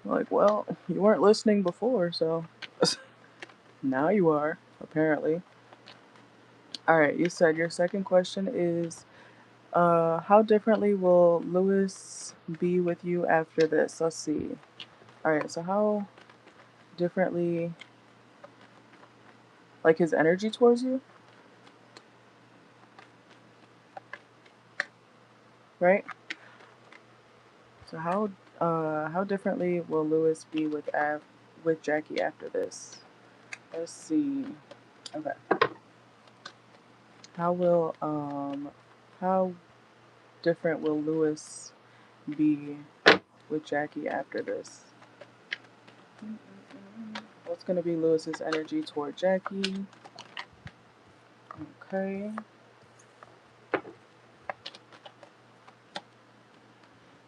Like, well, you weren't listening before, so now you are, apparently. Alright, you said your second question is, how differently will Lewis be with you after this? Let's see. Alright, so how differently, like his energy towards you, right? So how differently will Lewis be with Jackie after this? Let's see. Okay. How will how different will Lewis be with Jackie after this? What's gonna be Lewis's energy toward Jackie? Okay.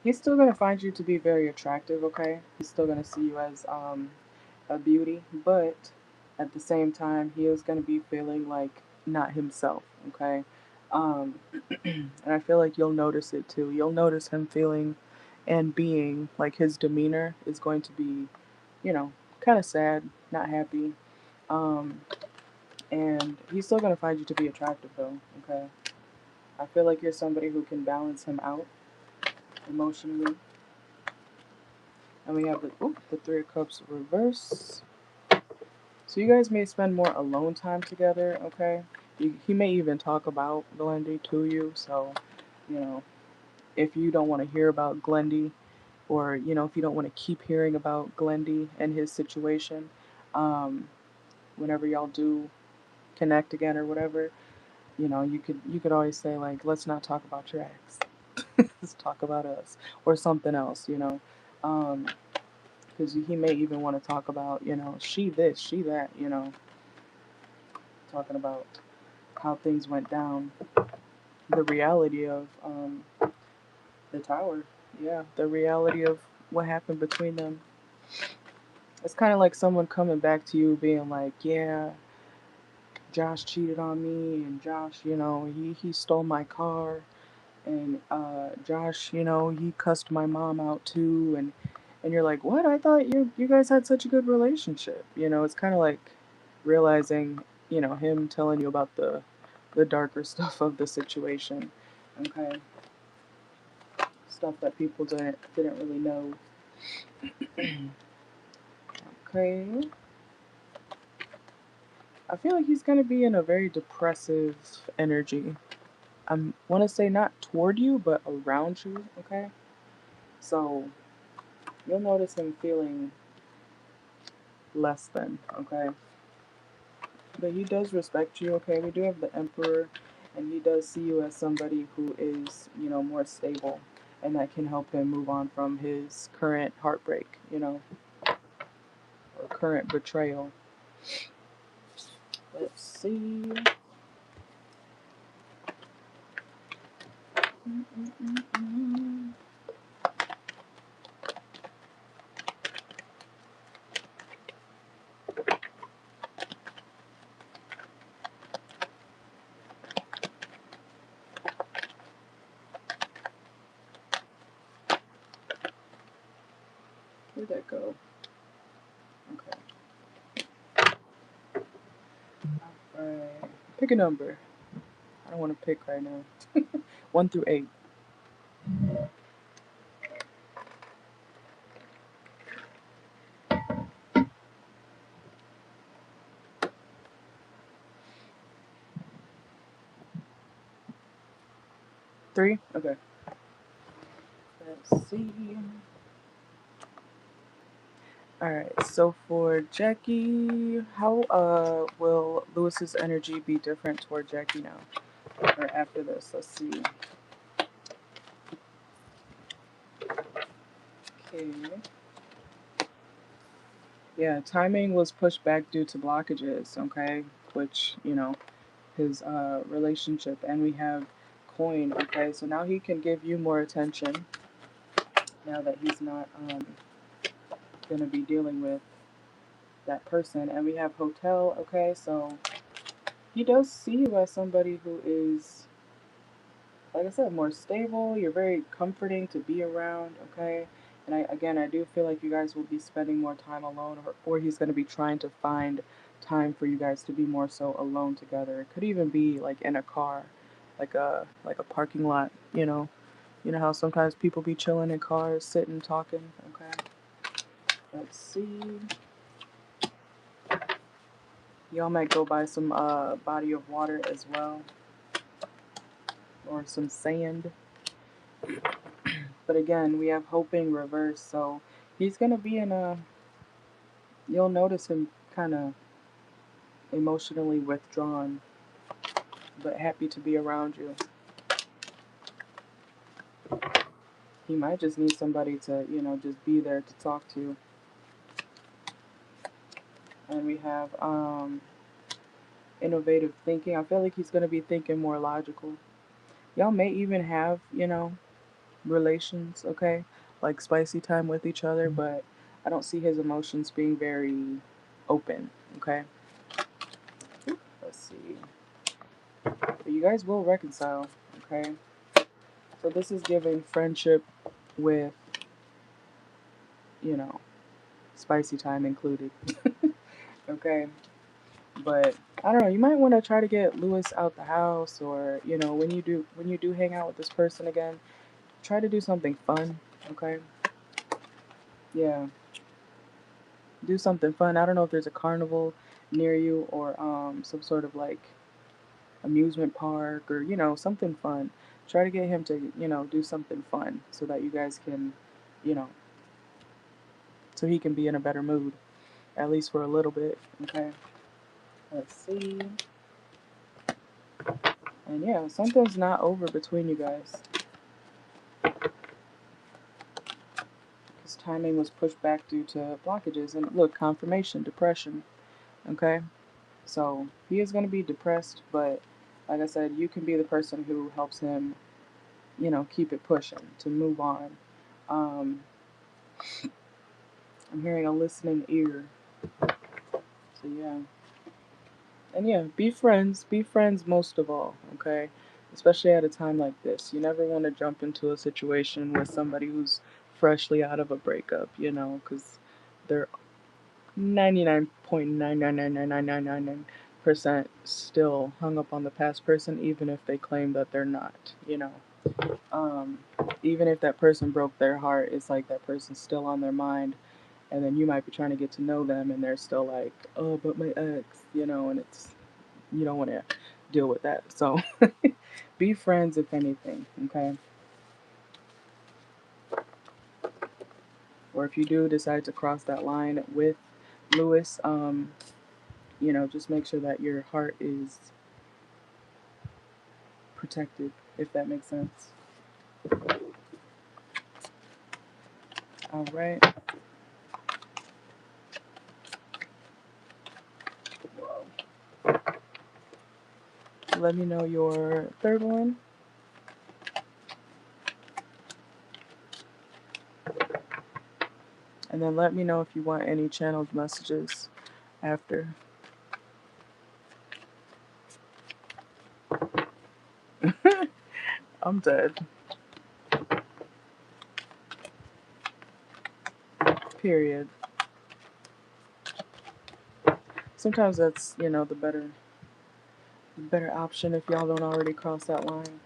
He's still gonna find you to be very attractive, okay? He's still gonna see you as a beauty, but at the same time, he is gonna be feeling like not himself, okay? Um, and I feel like you'll notice it too. You'll notice him feeling and being like his demeanor is going to be, you know, kind of sad, not happy. Um, and he's still gonna find you to be attractive though, okay? I feel like you're somebody who can balance him out emotionally. And we have the Three of Cups reverse. So you guys may spend more alone time together, okay? He may even talk about Glendy to you. So, you know, if you don't want to hear about Glendy, or if you don't want to keep hearing about Glendy and his situation, um, whenever y'all do connect again or whatever, you could always say like, let's not talk about your ex. Let's talk about us or something else, because he may even want to talk about, she this, she that, talking about how things went down, the reality of the tower, yeah, the reality of what happened between them. It's kind of like someone coming back to you being like, yeah, Josh cheated on me, and Josh, he stole my car, and Josh, he cussed my mom out too, and you're like, what? I thought you guys had such a good relationship. It's kind of like realizing, him telling you about the darker stuff of the situation. Okay, stuff that people didn't really know. Okay, I feel like he's gonna be in a very depressive energy. I want to say not toward you, but around you. Okay, so you'll notice him feeling less than. Okay, but he does respect you. Okay, we do have the Emperor, and he does see you as somebody who is, more stable, and that can help him move on from his current heartbreak, or current betrayal. Let's see. Mm-mm-mm-mm. 'Where'd that go? Okay. Alright. Pick a number. I don't want to pick right now. 1 through 8. 3? Okay. Let's see. Alright, so for Jackie, how will Lewis's energy be different toward Jackie now? Or after this? Let's see. Okay. Yeah, timing was pushed back due to blockages, okay? Which, his relationship, and we have coin, okay? So now he can give you more attention now that he's not gonna be dealing with that person. And we have hotel, okay? So he does see you as somebody who is like I said, more stable. You're very comforting to be around, okay? And I do feel like you guys will be spending more time alone, or he's going to be trying to find time for you guys to be more so alone together. It could even be like in a car, like a parking lot, you know. You know how sometimes people be chilling in cars, sitting, talking, okay? Let's see. Y'all might go by some body of water as well, or some sand. But again, we have hoping reverse, so he's gonna be in a. You'll notice him kind of emotionally withdrawn, but happy to be around you. He might just need somebody to, just be there to talk to. And we have innovative thinking. I feel like he's gonna be thinking more logical. Y'all may even have, relations, okay? Like spicy time with each other, but I don't see his emotions being very open, okay? Let's see. But you guys will reconcile, okay? So this is giving friendship with, you know, spicy time included. Okay? But I don't know, you might want to try to get Lewis out the house, or, when you do hang out with this person again, try to do something fun, okay? Yeah. Do something fun. I don't know if there's a carnival near you, or some sort of like amusement park, or something fun. Try to get him to do something fun so that you guys can, you know, so he can be in a better mood, at least for a little bit. Okay. Let's see. And yeah, something's not over between you guys. Because timing was pushed back due to blockages. And look, confirmation, depression. Okay. So he is going to be depressed, but like I said, you can be the person who helps him, keep it pushing to move on. Um, I'm hearing a listening ear. So yeah. And yeah, be friends. Be friends most of all, okay? Especially at a time like this. You never want to jump into a situation with somebody who's freshly out of a breakup, because they're 99.9999999% still hung up on the past person, even if they claim that they're not. Um, Even if that person broke their heart, it's like that person's still on their mind. And then you might be trying to get to know them, and they're still like, oh, but my ex, and you don't want to deal with that. So be friends, if anything, okay? Or if you do decide to cross that line with Lewis, just make sure that your heart is protected, if that makes sense. All right. Let me know your third one. And then let me know if you want any channeled messages after. I'm dead. Period. Sometimes that's, the better option if y'all don't already cross that line.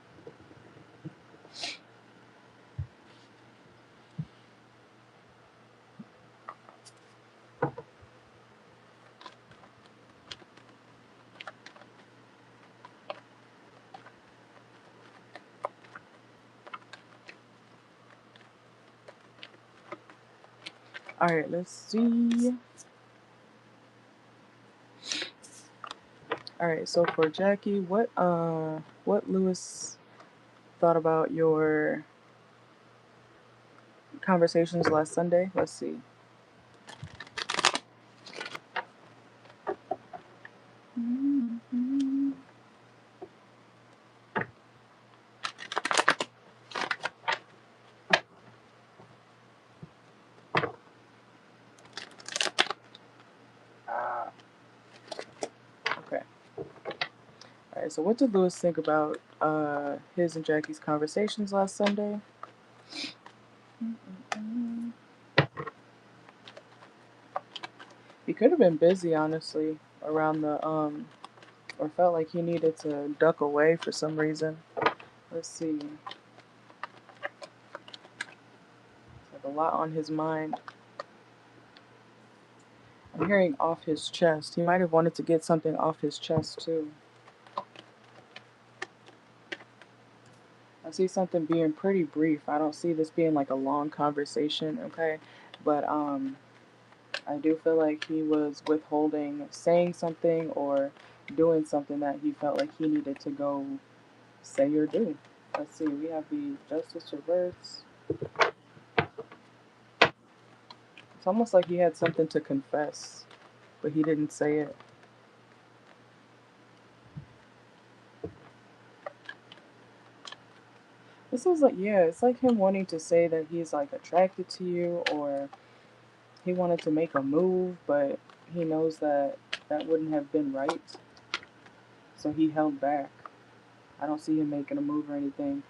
All right, let's see. All right, so for Jackie, what Lewis thought about your conversations last Sunday? Let's see. Okay. All right. So what did Lewis think about his and Jackie's conversations last Sunday. He could have been busy, honestly, around the or felt like he needed to duck away for some reason. Let's see. Like a lot on his mind. I'm hearing off his chest. He might have wanted to get something off his chest too. I see something being pretty brief. I don't see this being like a long conversation, okay? But I do feel like he was withholding saying something or doing something that he felt like he needed to go say or do. Let's see, we have the Justice reverse. It's almost like he had something to confess, but he didn't say it. This is like, yeah, it's like him wanting to say that he's like attracted to you, or he wanted to make a move, but he knows that that wouldn't have been right. So he held back. I don't see him making a move or anything.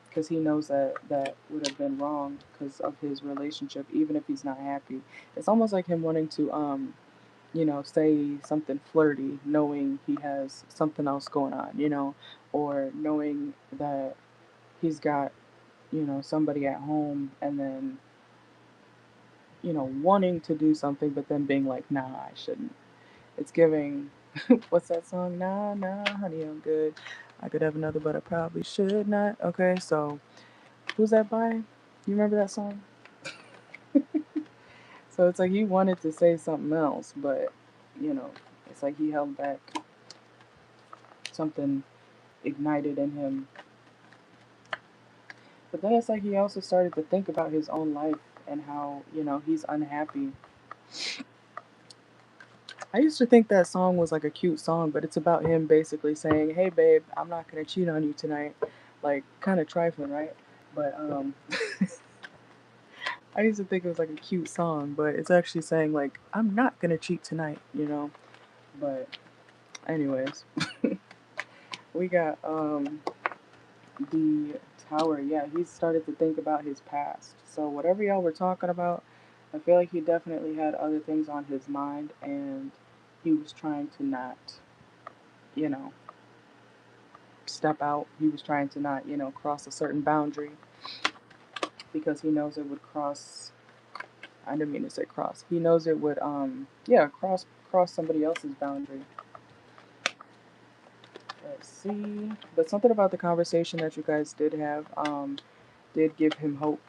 Because he knows that that would have been wrong because of his relationship, even if he's not happy. It's almost like him wanting to, say something flirty, knowing he has something else going on, or knowing that he's got, somebody at home, and then, wanting to do something, but then being like, nah, I shouldn't. It's giving, what's that song? Nah, nah, honey, I'm good. I could have another, but I probably should not. Okay, so who's that by? You remember that song? So it's like he wanted to say something else, but, it's like he held back. Something ignited in him. But then it's like he also started to think about his own life and how, he's unhappy. I used to think that song was like a cute song, but it's about him basically saying, "Hey babe, I'm not gonna cheat on you tonight." Like kind of trifling, right? But I used to think it was like a cute song, but it's actually saying like, "I'm not gonna cheat tonight." But anyways, we got the Tower. Yeah, he started to think about his past. So whatever y'all were talking about, I feel like he definitely had other things on his mind, and he was trying to not, you know, step out. He was trying to not, cross a certain boundary because he knows it would cross. I didn't mean to say cross. He knows it would, cross somebody else's boundary. Let's see. But something about the conversation that you guys did have, did give him hope.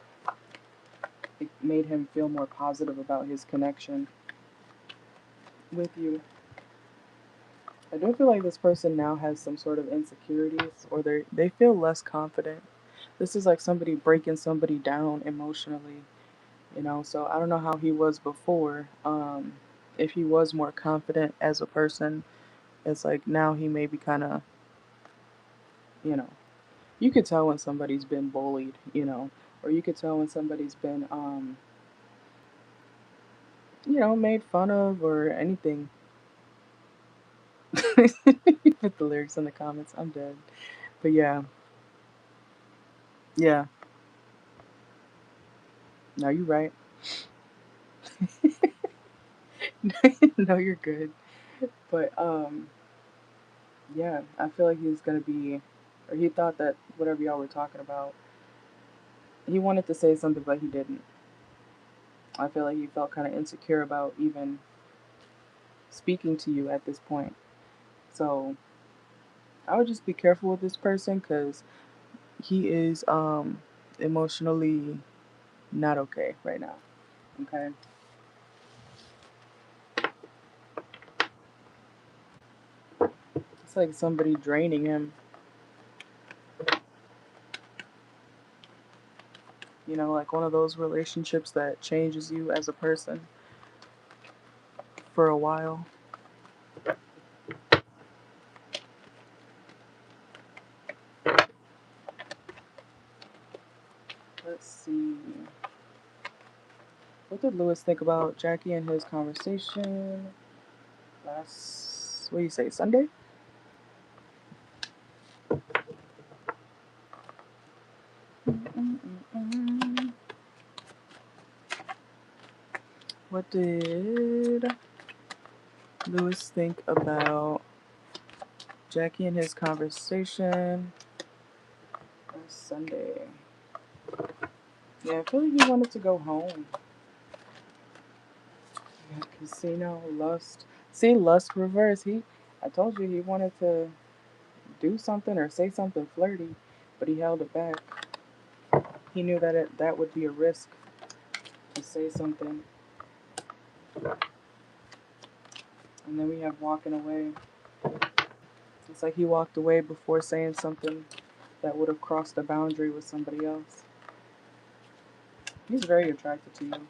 It made him feel more positive about his connection with you. I do feel like this person now has some sort of insecurities, or they feel less confident. This is like somebody breaking somebody down emotionally, So I don't know how he was before. If he was more confident as a person, it's like now he may be kind of, you know, you could tell when somebody's been bullied, or you could tell when somebody's been, made fun of or anything. Put the lyrics in the comments. I'm dead. But yeah, yeah. No, you're right. No, you're good. But yeah, I feel like he's gonna be, or he thought that whatever y'all were talking about, he wanted to say something, but he didn't. I feel like he felt kind of insecure about even speaking to you at this point. So I would just be careful with this person because he is emotionally not okay right now. Okay. It's like somebody draining him. Like one of those relationships that changes you as a person for a while. Let's see. What did Lewis think about Jackie and his conversation last, what do you say, Sunday? What did Lewis think about Jackie and his conversation last Sunday? Yeah, I feel like he wanted to go home. Yeah, casino, lust. See, lust reverse. I told you he wanted to do something or say something flirty, but he held it back. He knew that that would be a risk to say something. And then we have walking away. It's like he walked away before saying something that would have crossed the boundary with somebody else. He's very attracted to you.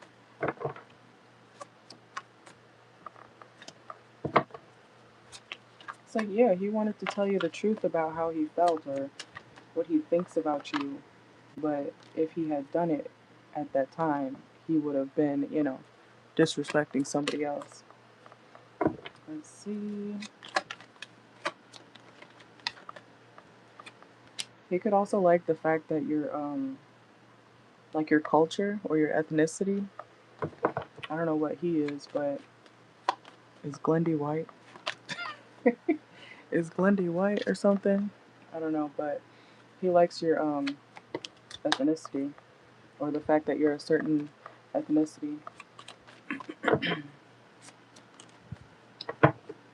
It's like, yeah, he wanted to tell you the truth about how he felt or what he thinks about you. But if he had done it at that time, he would have been, disrespecting somebody else. Let's see. He could also like the fact that like your culture or your ethnicity. I don't know what he is, but is Glendy white? Is Glendy white or something? I don't know, but he likes your ethnicity or the fact that you're a certain ethnicity.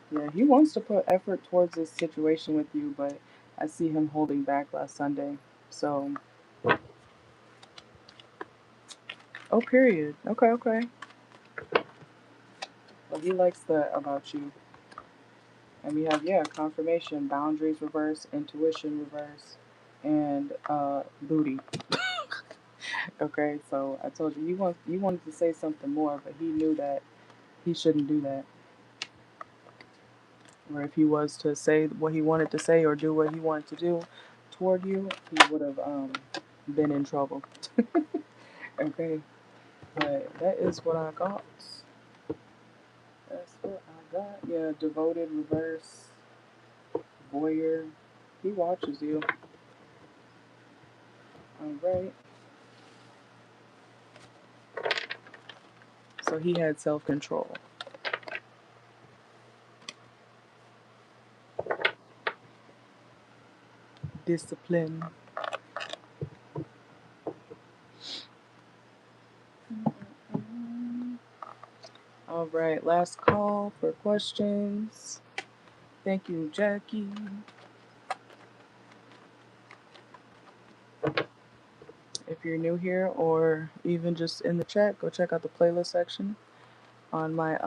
Yeah, he wants to put effort towards this situation with you, but I see him holding back last Sunday. So, oh, period. Okay, okay. Well, he likes that about you. And we have, yeah, confirmation, boundaries reverse, intuition reverse, and booty. Okay, so I told you, you wanted to say something more, but he knew that he shouldn't do that. Or if he was to say what he wanted to say or do what he wanted to do toward you, he would have been in trouble. Okay, but that is what I got. That's what I got. Yeah, devoted, reverse, voyeur. He watches you. Alright. So he had self-control. Discipline. Alright, last call for questions. Thank you, Jackie. If you're new here or even just in the chat, go check out the playlist section on my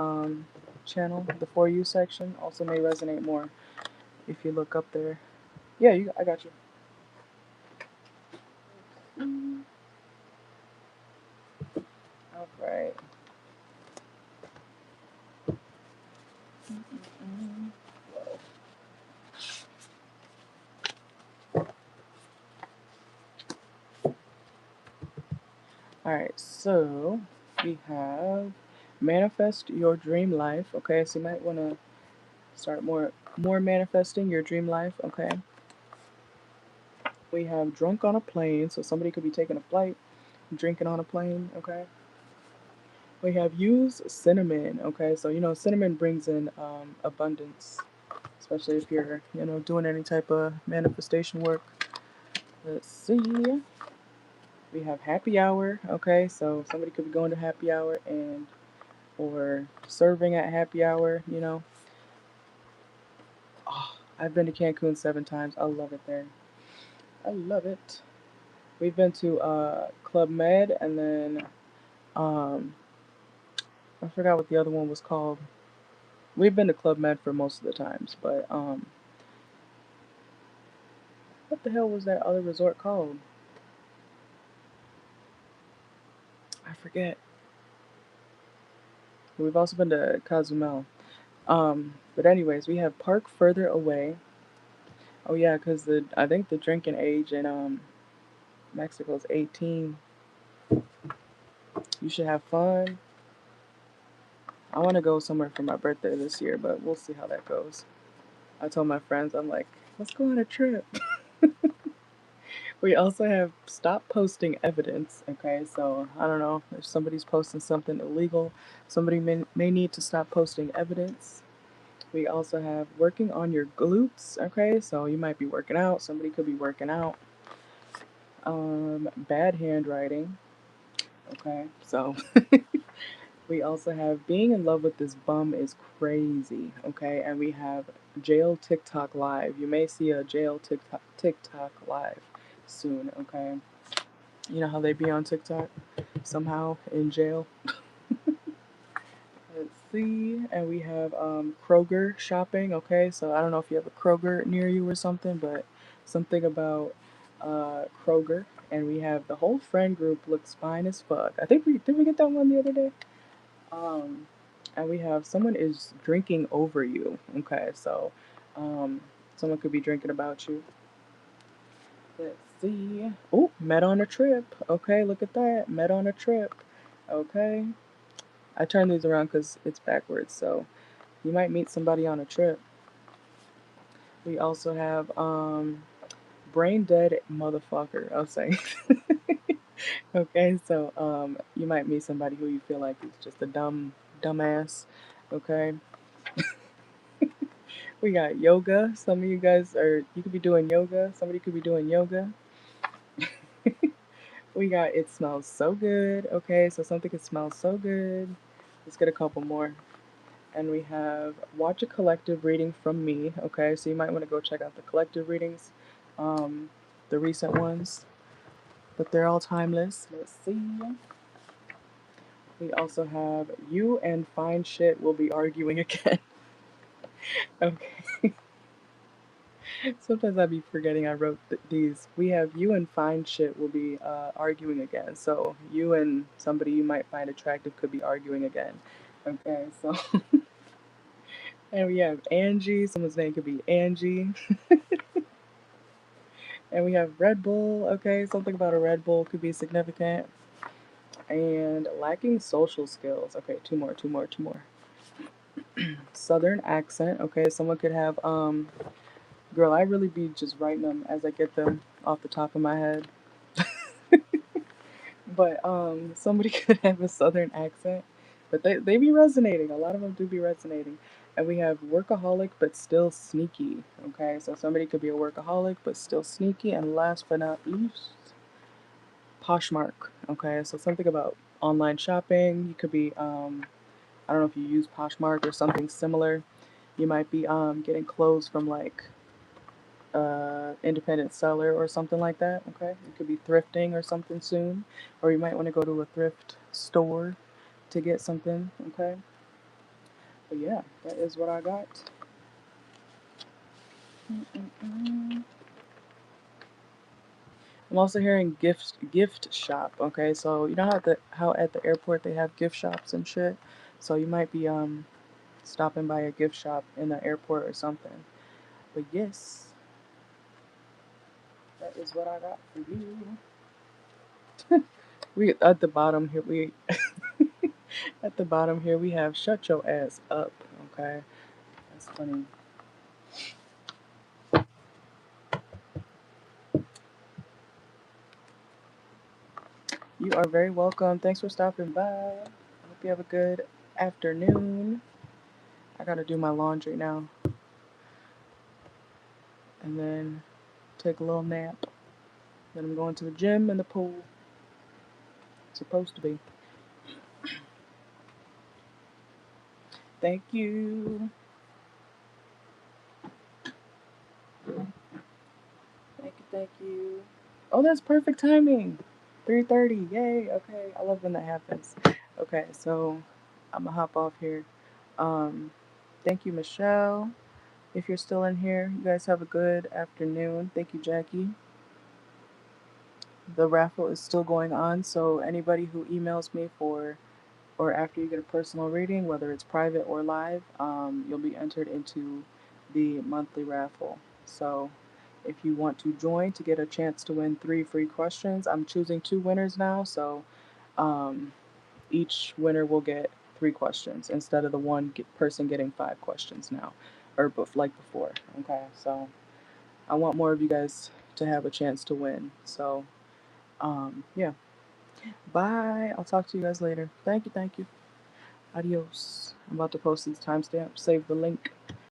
channel. The For You section also may resonate more if you look up there. Yeah, I got you. Alright. Alright, so we have manifest your dream life. Okay, so you might want to start more manifesting your dream life. Okay. We have drunk on a plane, so somebody could be taking a flight, drinking on a plane. Okay. We have use cinnamon. Okay, so cinnamon brings in abundance, especially if you're doing any type of manifestation work. Let's see. We have happy hour. Okay, so somebody could be going to happy hour or serving at happy hour. Oh, I've been to Cancun 7 times. I love it there. I love it. We've been to Club Med and then I forgot what the other one was called. We've been to Club Med for most of the times, but what the hell was that other resort called? I forget. We've also been to Cozumel. But anyways, we have Park Further Away. Oh yeah, because I think the drinking age in Mexico is 18. You should have fun. I want to go somewhere for my birthday this year, but we'll see how that goes. I told my friends, I'm like, let's go on a trip. We also have stop posting evidence. Okay, so I don't know if somebody's posting something illegal, somebody may need to stop posting evidence. We also have working on your glutes. Okay, so you might be working out, somebody could be working out. Bad handwriting. Okay, so we also have being in love with this bum is crazy. Okay, and we have jail TikTok live. You may see a jail TikTok live soon. Okay, you know how they be on TikTok somehow in jail. Let's see, and we have Kroger shopping. Okay, so I don't know if you have a Kroger near you or something, but something about Kroger. And we have the whole friend group looks fine as fuck. I think we did we get that one the other day. Um, and we have someone is drinking over you. Okay, so um, someone could be drinking about you. Let's see. Oh, met on a trip. Okay, look at that. Met on a trip. Okay. I turned these around because it's backwards, so you might meet somebody on a trip. We also have brain dead motherfucker. I'll say. Okay, so you might meet somebody who you feel like is just a dumbass. Okay. We got yoga. Some of you guys are you could be doing yoga. Somebody could be doing yoga. We got it smells so good. Okay, so something could smell so good. Let's get a couple more. And we have watch a collective reading from me. Okay, so you might want to go check out the collective readings, um, the recent ones, but they're all timeless. Let's see. We also have you and fine shit will be arguing again. Okay. Sometimes I be forgetting I wrote these. We have you and fine shit will be arguing again. So you and somebody you might find attractive could be arguing again. Okay, so and we have Angie. Someone's name could be Angie. And we have Red Bull. Okay, something about a Red Bull could be significant. And lacking social skills. Okay, two more, two more, two more. Southern accent. Okay, someone could have girl, I really be just writing them as I get them off the top of my head. But somebody could have a southern accent. But they be resonating. A lot of them do be resonating. And we have workaholic but still sneaky. Okay, so somebody could be a workaholic but still sneaky. And last but not least, Poshmark. Okay, so something about online shopping. You could be I don't know if you use Poshmark or something similar. You might be getting clothes from like independent seller or something like that. Okay, you could be thrifting or something soon, or you might want to go to a thrift store to get something. Okay, but yeah, that is what I got. Mm-mm-mm. I'm also hearing gift shop. Okay, so you know how at the airport they have gift shops and shit. So you might be stopping by a gift shop in the airport or something. But yes, that is what I got for you. We at the bottom here we at the bottom here we have shut your ass up. Okay, that's funny. You are very welcome. Thanks for stopping by. I hope you have a good afternoon. I gotta do my laundry now and then take a little nap. Then I'm going to the gym and the pool. It's supposed to be. Thank you. Thank you. Thank you. Oh, that's perfect timing. 3:30. Yay. Okay. I love when that happens. Okay, so I'm gonna hop off here. Um, thank you, Michelle. If you're still in here, you guys have a good afternoon. Thank you, Jackie. The raffle is still going on, so anybody who emails me for or after you get a personal reading, whether it's private or live, you'll be entered into the monthly raffle. So if you want to join to get a chance to win 3 free questions, I'm choosing 2 winners now, so um, each winner will get 3 questions instead of the one person getting 5 questions now, or like before. Okay, so I want more of you guys to have a chance to win. So, yeah. Bye. I'll talk to you guys later. Thank you. Thank you. Adios. I'm about to post these timestamps. Save the link.